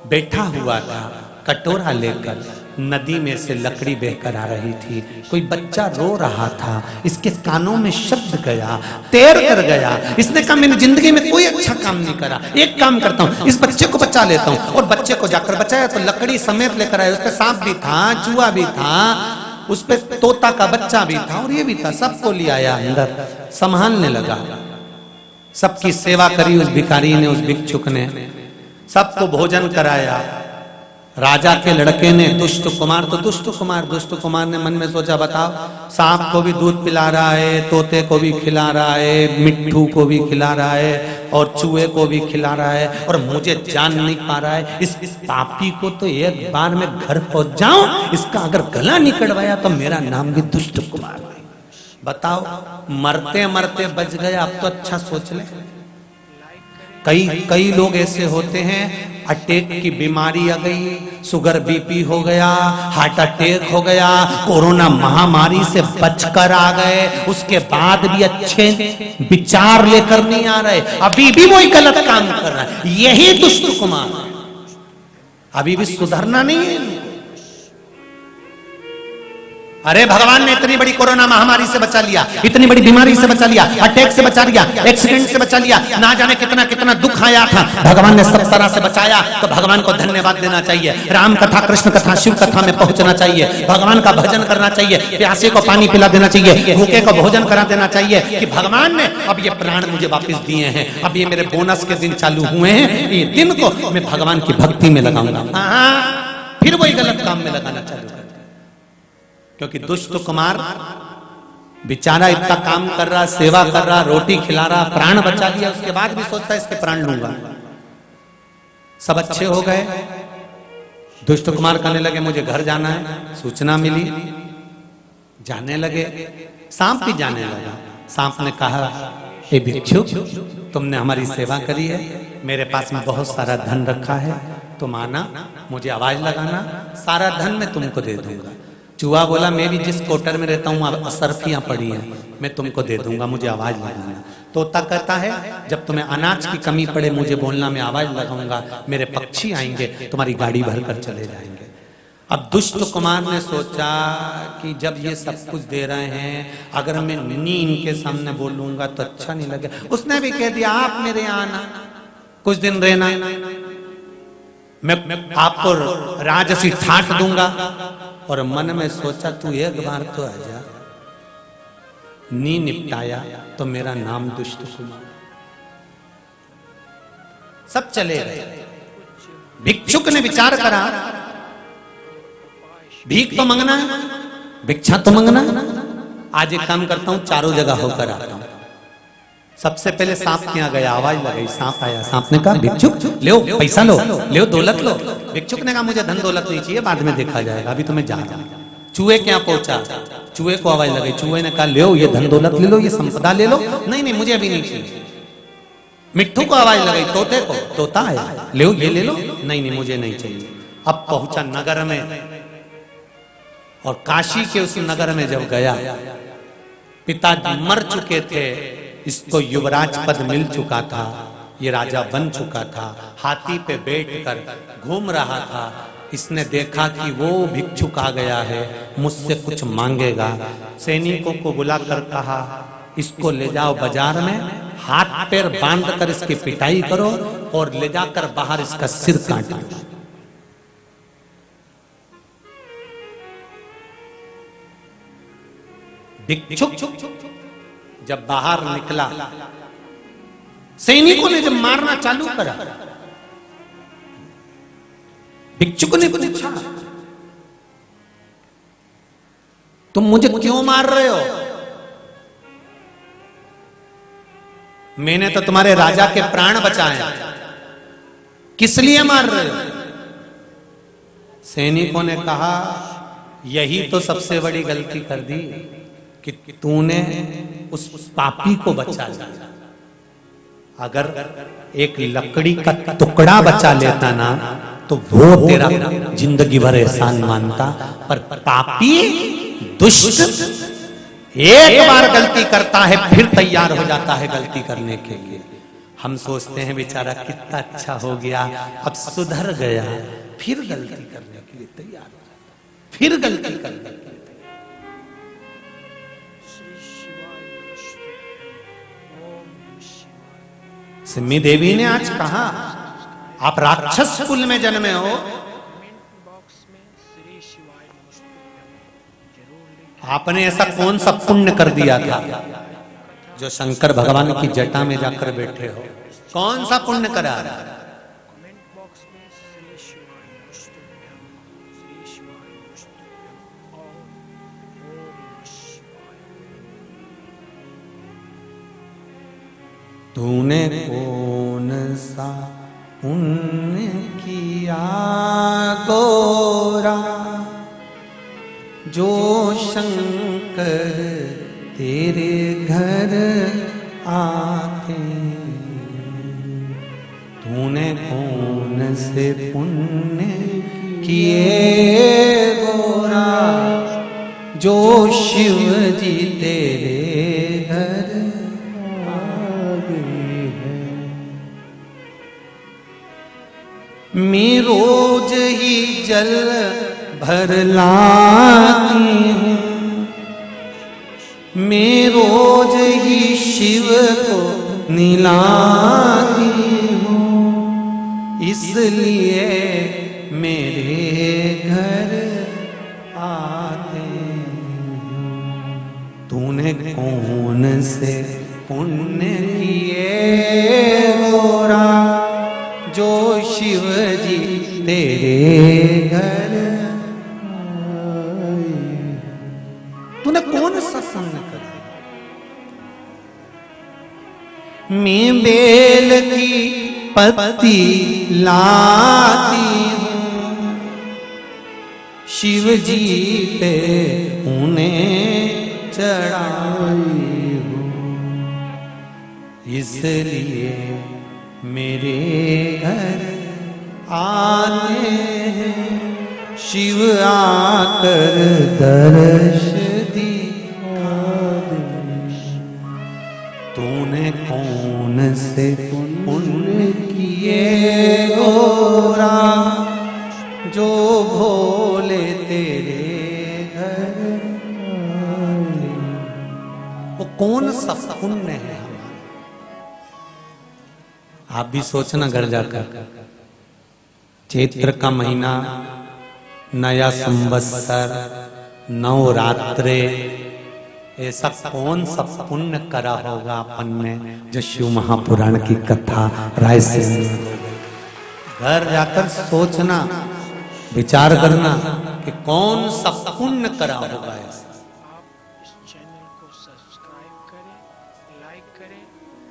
बैठा हुआ था, कटोरा लेकर। नदी में से लकड़ी बहकर आ रही थी, कोई बच्चा रो रहा था, इसके कानों में शब्द गया, तैर कर गया। इसने कहा मैंने जिंदगी में कोई अच्छा काम नहीं करा, एक काम करता हूँ, इस बच्चे को बचा लेता हूँ। और बच्चे को जाकर बचाया तो लकड़ी समेत लेकर आया, उस पर सांप भी था, चूहा भी था, उस पर तोता का बच्चा भी था और ये भी था, सबको ले आया अंदर, संभालने लगा। सबकी सेवा करी उस भिखारी ने, उस भिक्षुक ने, सबको भोजन कराया। राजा के लड़के ने, दुष्ट कुमार ने मन में सोचा बताओ, सांप को भी दूध पिला रहा है, तोते को भी खिला रहा है, मिट्ठू को भी खिला रहा है और चूहे को भी खिला रहा है, और मुझे जान नहीं पा रहा है। इस पापी को तो एक बार मैं घर पहुंच जाऊं, इसका अगर गला नहीं कटवाया तो मेरा नाम भी दुष्ट कुमार नहीं। बताओ, मरते मरते बच गए, अब तो अच्छा सोच ले। कई लोग ऐसे होते हैं, अटैक की बीमारी आ गई, शुगर बीपी हो गया, हार्ट अटैक हो गया, कोरोना महामारी से बचकर आ गए, उसके बाद भी अच्छे विचार लेकर नहीं आ रहे, अभी भी वही गलत काम कर रहा है। यही दुष्ट कुमार, अभी भी सुधरना नहीं है। अरे भगवान ने इतनी बड़ी कोरोना महामारी से बचा लिया, इतनी बड़ी बीमारी से बचा लिया, अटैक से बचा लिया, एक्सीडेंट से बचा लिया, ना जाने कितना कितना दुख आया था, भगवान ने सब तरह से बचाया। तो भगवान को धन्यवाद देना चाहिए। राम कथा, कृष्ण कथा, शिव कथा में पहुंचना चाहिए, भगवान का भजन करना चाहिए, प्यासे को पानी पिला देना चाहिए, भूखे को भोजन करा देना चाहिए कि भगवान ने अब ये प्राण मुझे वापस दिए हैं, अब ये मेरे बोनस के दिन चालू हुए हैं, ये दिन को मैं भगवान की भक्ति में लगाऊंगा। हाँ, फिर वही गलत काम में लगाना चालू कर, क्योंकि दुष्ट कुमार बेचारा इतना काम कर रहा, सेवा कर रहा, रोटी खिला रहा, प्राण बचा लिया, उसके बाद भी सोचता है इसके प्राण लूंगा। सब अच्छे हो गए, दुष्ट कुमार कहने लगे मुझे घर जाना है, सूचना मिली, जाने लगे। सांप भी जाने लगा। सांप ने कहा, ए भिक्षु, तुमने हमारी सेवा करी है, मेरे पास में बहुत सारा धन रखा है, तुम आना, मुझे आवाज लगाना, सारा धन मैं तुमको दे दूंगा। चूहा बोला, मैं भी जिस क्वार्टर में रहता हूँ असरफियां पड़ी हैं, मैं तुमको दे दूंगा, मुझे आवाज लगाना। तोता कहता है, जब तुम्हें अनाज की कमी पड़े मुझे बोलना, मैं आवाज लगाऊंगा, मेरे पक्षी आएंगे, तुम्हारी गाड़ी भर कर चले जाएंगे। अब दुष्ट कुमार ने सोचा कि जब ये सब कुछ दे रहे हैं, अगर मैं नी इनके सामने बोलूंगा तो अच्छा नहीं लगे। उसने भी कह दिया, आप मेरे यहाँ आना, कुछ दिन रहना, मैं आपको राजसी ठाट दूंगा। और मन में सोचा, तू एक बार तो आजा, नी निपटाया तो मेरा नाम दुष्ट कुमार। सब चले गए। भिक्षुक ने विचार करा, भीख तो मंगना है, भिक्षा तो मंगना है, आज एक काम करता हूं, चारों जगह होकर आता हूं। सबसे पहले सांप के यहाँ गया, आवाज लगाई, सांप आया। सांप ने कहा, भिक्षुक लो, पैसा लो, ले दौलत लो। भिक्षुक ने कहा, मुझे धन दौलत नहीं चाहिए, बाद में देखा जाएगा, अभी तो मैं जा रहा हूं। चूहे के यहाँ पहुंचा, चूहे को आवाज लगाई, चूहे ने कहा, ले ये धन दौलत ले लो, ये संपदा ले लो। नहीं नहीं, मुझे अभी नहीं चाहिए। मिट्ठू को आवाज लगाई, तोते को, तोता आया, ले ये ले लो। नहीं नहीं, मुझे नहीं चाहिए। अब पहुंचा नगर में, और काशी के उस नगर में जब गया, पिताजी मर चुके थे, इसको युवराज पद मिल चुका था, ये राजा बन चुका था, हाथी पे बैठकर घूम रहा था। इसने देखा कि वो भिक्षुक आ गया है, मुझसे कुछ मांगेगा। सैनिकों को बुलाकर कहा, इसको ले जाओ बाजार में, हाथ पैर बांध कर इसकी पिटाई करो और ले जाकर बाहर इसका सिर काट दो। भिक्षुक जब बाहर निकला, सैनिकों ने जब मारना चालू करा, भिक्षुक ने पूछा, तुम मुझे क्यों मार रहे हो? मैंने तो तुम्हारे राजा के प्राण बचाए, किस लिए मार रहे हो? सैनिकों ने कहा, यही तो सबसे बड़ी गलती कर दी कि तूने उस पापी को बचा लिया। अगर एक लकड़ी का टुकड़ा बचा लेता ना, तो वो तेरा जिंदगी भर एहसान मानता। पर पापी, दुष्ट, एक बार गलती करता है फिर तैयार हो जाता है गलती करने के लिए। हम सोचते हैं बेचारा कितना अच्छा हो गया, अब सुधर गया, फिर गलती करने के लिए तैयार हो जाता, फिर गलती करने के लिए। सिम्मी देवी ने आज कहा, आप राक्षस कुल में जन्मे हो, आपने ऐसा कौन सा पुण्य कर दिया था जो शंकर भगवान की जटा में जाकर बैठे हो? कौन सा पुण्य करा? तूने कौन सा पुण्य किया गोरा, जो शंकर तेरे घर आते? तूने कौन से पुण्य किए गोरा, जो शिव जी तेरे घर आ गए हैं? मैं रोज ही जल भर लाती हूँ, मैं रोज ही शिव को निलाती हूँ, इसलिए मेरे घर आते हूँ। तूने कौन से पुण्य किए गोरा, जो शिव जी तेरे घर आए। तूने कौन सा पुण्य करा? मैं बेल की पत्ती लाती हूँ, शिव जी पे उन्हें चढ़ाई हूँ, इसलिए मेरे घर आते हैं शिव, आकर दर्श दिखा दे। तूने कौन से पुण्य किए गोरा, जो भोले तेरे घर आए। वो कौन सा पुण्य है? आप भी सोचना घर जाकर। चैत्र का महीना, नया संवत्सर, नवरात्रे, ऐसा कौन सा पुण्य करा होगा अपन ने जो शिव महापुराण की कथा राय से। घर जाकर सोचना, विचार करना कि कौन सा पुण्य करा होगा ऐसा। आप इस चैनल को सब्सक्राइब करें, लाइक करें,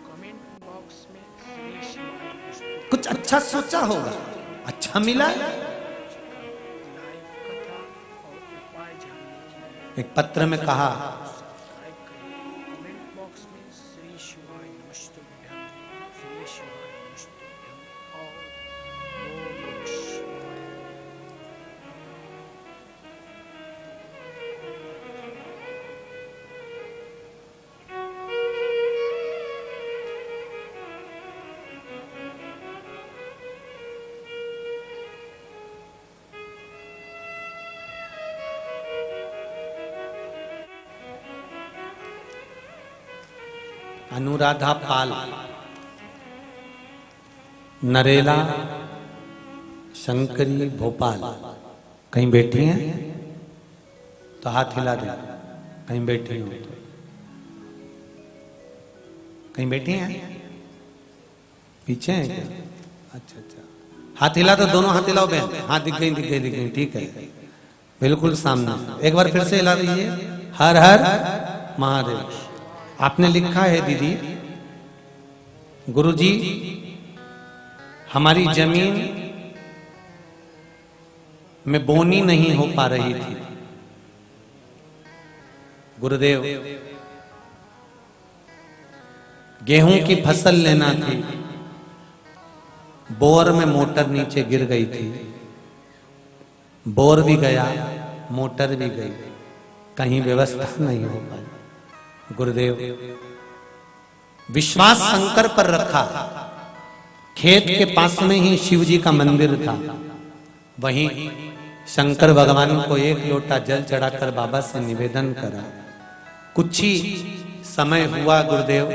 कमेंट बॉक्स में श्री शिवाय नमस्तुभ्यम कुछ अच्छा सोचा होगा, अच्छा मिला। लाइव कथा और उपाय जानने के लिए एक पत्र में कहा, सब्सक्राइब करें, कमेंट बॉक्स में श्री शिवाय नमस्तुभ्यम, श्री शिवाय नमस्तुभ्यम और ओम नमः शिवाय। अनुराधा पाल, नरेला, शंकरी, भोपाल। कहीं बैठी हैं तो हाथ हिला दे। कहीं बैठी हो तो, कहीं बैठी हैं? पीछे हैं क्या? अच्छा अच्छा, हाथ हिला तो दोनों हाथ हिलाओ बहन। हाँ दिख गई दिख गई दिख गई, ठीक है, बिल्कुल सामने। एक बार फिर से हिला दीजिए। हर हर महादेव। आपने लिखा है दीदी, गुरुजी हमारी जमीन में बोनी नहीं हो पा रही थी। गुरुदेव गेहूं की फसल लेना थी, बोर में मोटर नीचे गिर गई थी। बोर भी गया, मोटर भी गई, कहीं व्यवस्था नहीं हो पाई। गुरुदेव विश्वास शंकर पर रखा। खेत के पास में ही शिव जी का मंदिर था। वहीं शंकर भगवान को एक लोटा जल चढ़ाकर बाबा से निवेदन करा। कुछ ही समय हुआ गुरुदेव,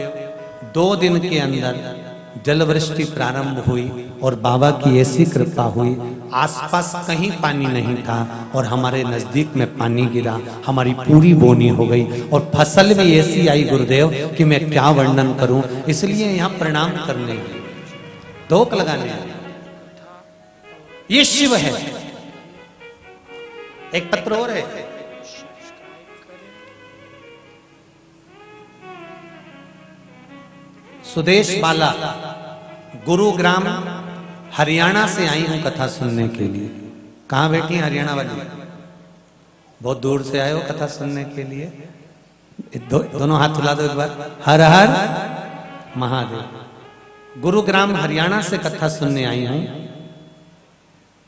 2 दिन के अंदर जल वृष्टि प्रारंभ हुई और बाबा की ऐसी कृपा हुई, आसपास कहीं पानी नहीं था और हमारे नजदीक में पानी गिरा। हमारी पूरी बोनी हो गई और फसल भी ऐसी आई गुरुदेव कि मैं क्या वर्णन करूं। इसलिए यहाँ प्रणाम करने, धोख लगाने ये शिव है। एक पत्र और है, सुदेश बाला, गुरुग्राम हरियाणा से आई हूं कथा सुनने के लिए। कहां बैठी हैं हरियाणा वाली? बहुत दूर से आए हो कथा सुनने के लिए। दोनों हाथ हिला दो एक बार। हर हर महादेव। गुरुग्राम हरियाणा से कथा सुनने आई हूं।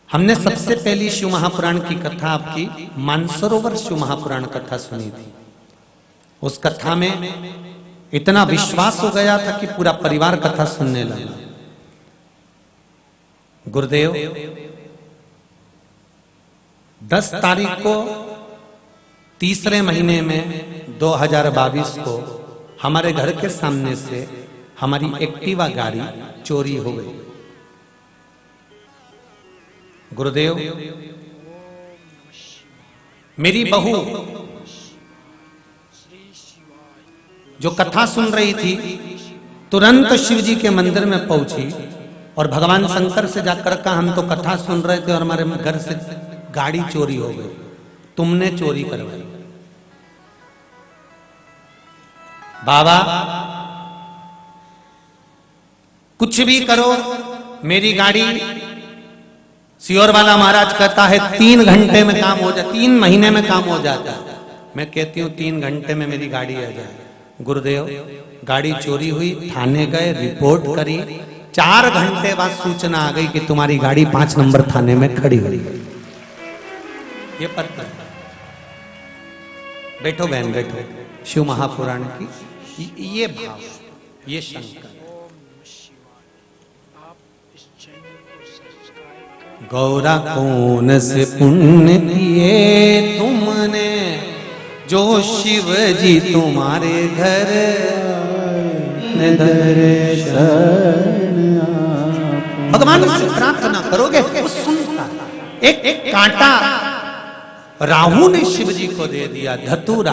हमने सबसे पहली शिव महापुराण की कथा आपकी मानसरोवर शिव महापुराण कथा सुनी थी। उस कथा में इतना विश्वास हो गया था कि पूरा परिवार कथा सुनने लगा। गुरुदेव 10 तारीख को तीसरे महीने में 2022 को हमारे घर के सामने से हमारी एक्टिवा गाड़ी चोरी हो गई। गुरुदेव, मेरी बहू जो कथा सुन रही थी तुरंत शिव जी के मंदिर में पहुंची और भगवान शंकर से जाकर कहा, हम तो कथा सुन रहे थे और हमारे घर से गाड़ी चोरी हो गई, तुमने चोरी करवाई। बाबा कुछ भी करो, मेरी गाड़ी, सियोर वाला महाराज कहता है 3 घंटे में काम हो जाता, 3 महीने में काम हो जाता है। मैं कहती हूँ 3 घंटे में मेरी गाड़ी आ जाए। गुरुदेव, गाड़ी चोरी हुई, थाने गए, रिपोर्ट करी, 4 घंटे बाद सूचना आ गई कि तुम्हारी गाड़ी 5 नंबर थाने में खड़ी हुई। ये पत्र, बैठो बहन बैठो, शिव महापुराण की ये भाव, ये शंकर। गौरा कौन से पुण्य किए तुमने, जो शिव जी तुम्हारे घर भगवान से प्रार्थना करोगे वो सुनता। एक कांटा राहु ने शिव जी को दे दिया, धतूरा,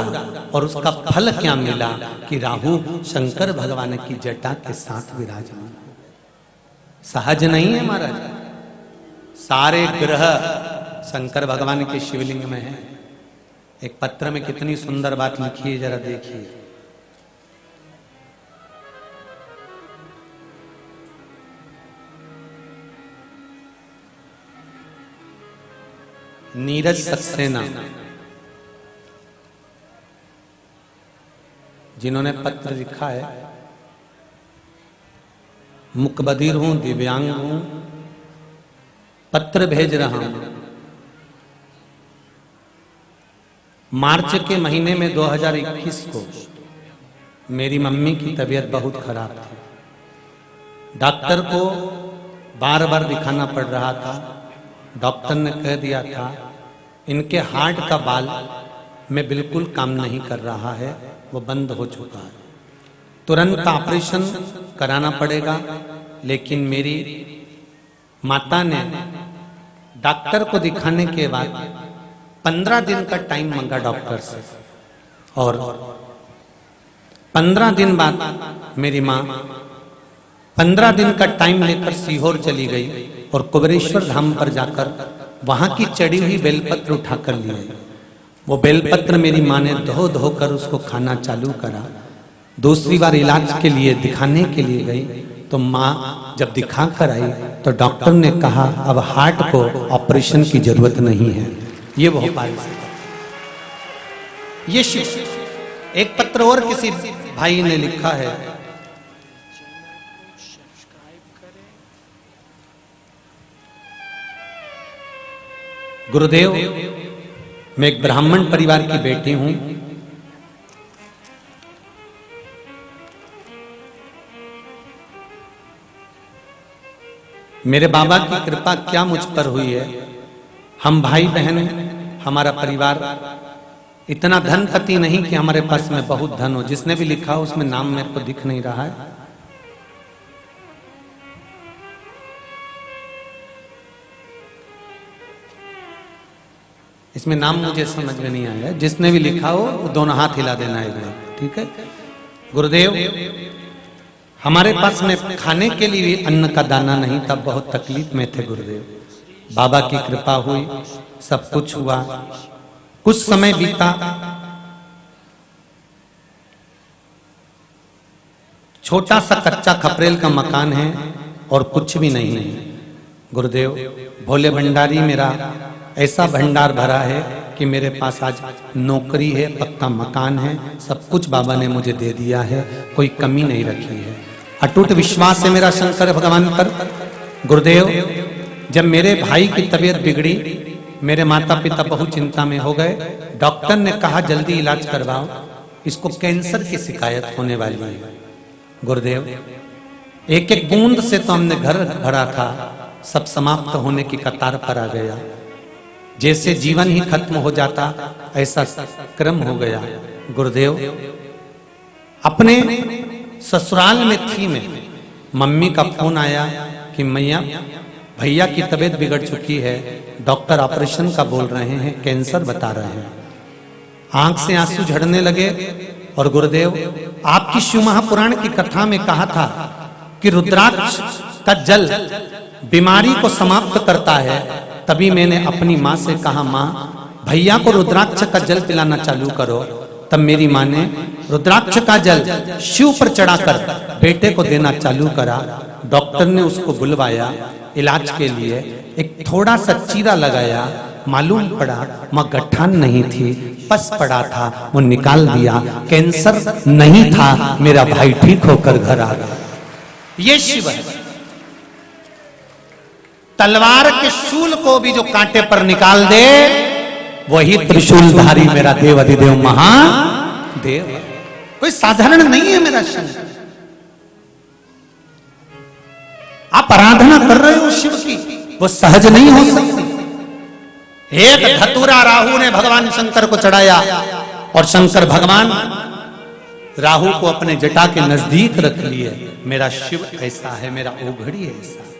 और उसका फल क्या मिला कि राहु शंकर भगवान की जटा के साथ विराजमान। सहज नहीं है महाराज, सारे ग्रह शंकर भगवान के शिवलिंग में है। एक पत्र में कितनी सुंदर बात लिखी है, जरा देखिए। नीरज सक्सेना जिन्होंने पत्र लिखा है, मुकबधिर हूं, दिव्यांग हूं, पत्र भेज रहा हूं। मार्च के महीने में 2021 को मेरी मम्मी की तबीयत बहुत खराब थी। डॉक्टर को बार बार दिखाना पड़ रहा था। डॉक्टर ने कह दिया था इनके हार्ट का बाल में बिल्कुल काम नहीं कर रहा है, वो बंद हो चुका है, तुरंत ऑपरेशन कराना पड़ेगा। लेकिन मेरी माता ने डॉक्टर को दिखाने के बाद 15 दिन का टाइम मांगा डॉक्टर से, और 15 दिन बाद मेरी माँ 15 दिन का टाइम लेकर सीहोर चली गई और कुबेरेश्वर धाम पर जाकर वहां की चढ़ी हुई बेलपत्र उठाकर लिए। वो बेलपत्र मेरी माँ ने धो धो कर उसको खाना चालू करा। दूसरी बार इलाज के लिए दिखाने के लिए गई तो माँ जब दिखा कर आई तो डॉक्टर ने कहा अब हार्ट को ऑपरेशन की जरूरत नहीं है। ये भोपाल से ये शिव। एक पत्र और किसी भाई ने लिखा है, गुरुदेव, मैं एक ब्राह्मण परिवार की बेटी हूं। मेरे बाबा की कृपा क्या मुझ पर हुई है। हम भाई बहन, हमारा परिवार इतना धनपति नहीं कि हमारे पास में बहुत धन हो। जिसने भी लिखा उसमें नाम मेरे को दिख नहीं रहा है। इसमें नाम मुझे समझ में नहीं आया। जिसने भी लिखा हो वो दोनों हाथ हिला देना एक बार, ठीक है। गुरुदेव, हमारे पास में खाने के लिए भी अन्न का दाना नहीं था, बहुत तकलीफ में थे गुरुदेव। बाबा की कृपा हुई, सब कुछ हुआ। कुछ समय बीता, छोटा सा कच्चा खपरेल का मकान है और कुछ भी नहीं है। गुरुदेव, भोले भंडारी मेरा ऐसा भंडार भरा है कि मेरे पास आज नौकरी है, पक्का मकान है, सब कुछ बाबा ने मुझे दे दिया है, कोई कमी नहीं रखी है। अटूट विश्वास है मेरा शंकर भगवान पर। गुरुदेव, जब मेरे भाई की तबीयत बिगड़ी, मेरे माता पिता बहुत चिंता में हो गए। डॉक्टर ने कहा जल्दी इलाज करवाओ, इसको कैंसर की शिकायत होने वाली है। गुरुदेव, एक एक बूंद से तो हमने घर भरा था, सब समाप्त होने की कतार पर आ गया। जैसे जीवन ही खत्म हो जाता ऐसा क्रम हो गया। गुरुदेव अपने ससुराल में थी मैं, मम्मी का फोन आया कि मैया भैया की तबीयत बिगड़ चुकी है, डॉक्टर ऑपरेशन का बोल रहे हैं, कैंसर बता रहे हैं। आंख से आंसू झड़ने लगे। और गुरुदेव आपकी शिव महापुराण की कथा में कहा था कि रुद्राक्ष का जल बीमारी को समाप्त करता है। तभी मैंने अपनी माँ से कहा, माँ भैया को रुद्राक्ष का जल पिलाना चालू करो। तब मेरी माँ ने रुद्राक्ष का जल शिव पर चढ़ाकर बेटे को देना चालू करा। डॉक्टर ने उसको बुलवाया इलाज के लिए, एक थोड़ा सा चीरा लगाया, मालूम पड़ा माँ गठान नहीं थी, पस पड़ा था, वो निकाल दिया, कैंसर नहीं था, मेरा भाई ठीक होकर घर आ गया। ये शिव है। तलवार के शूल को भी जो कांटे पर निकाल दे वही त्रिशूलधारी मेरा देव अधिदेव महादेव। कोई साधारण नहीं है मेरा शिव। आप आराधना कर रहे हो शिव की, वो सहज नहीं हो सकती। एक धतूरा राहु ने भगवान शंकर को चढ़ाया और शंकर भगवान राहु को अपने जटा के नजदीक रख लिए। मेरा शिव ऐसा है, मेरा ओघड़ी ऐसा है।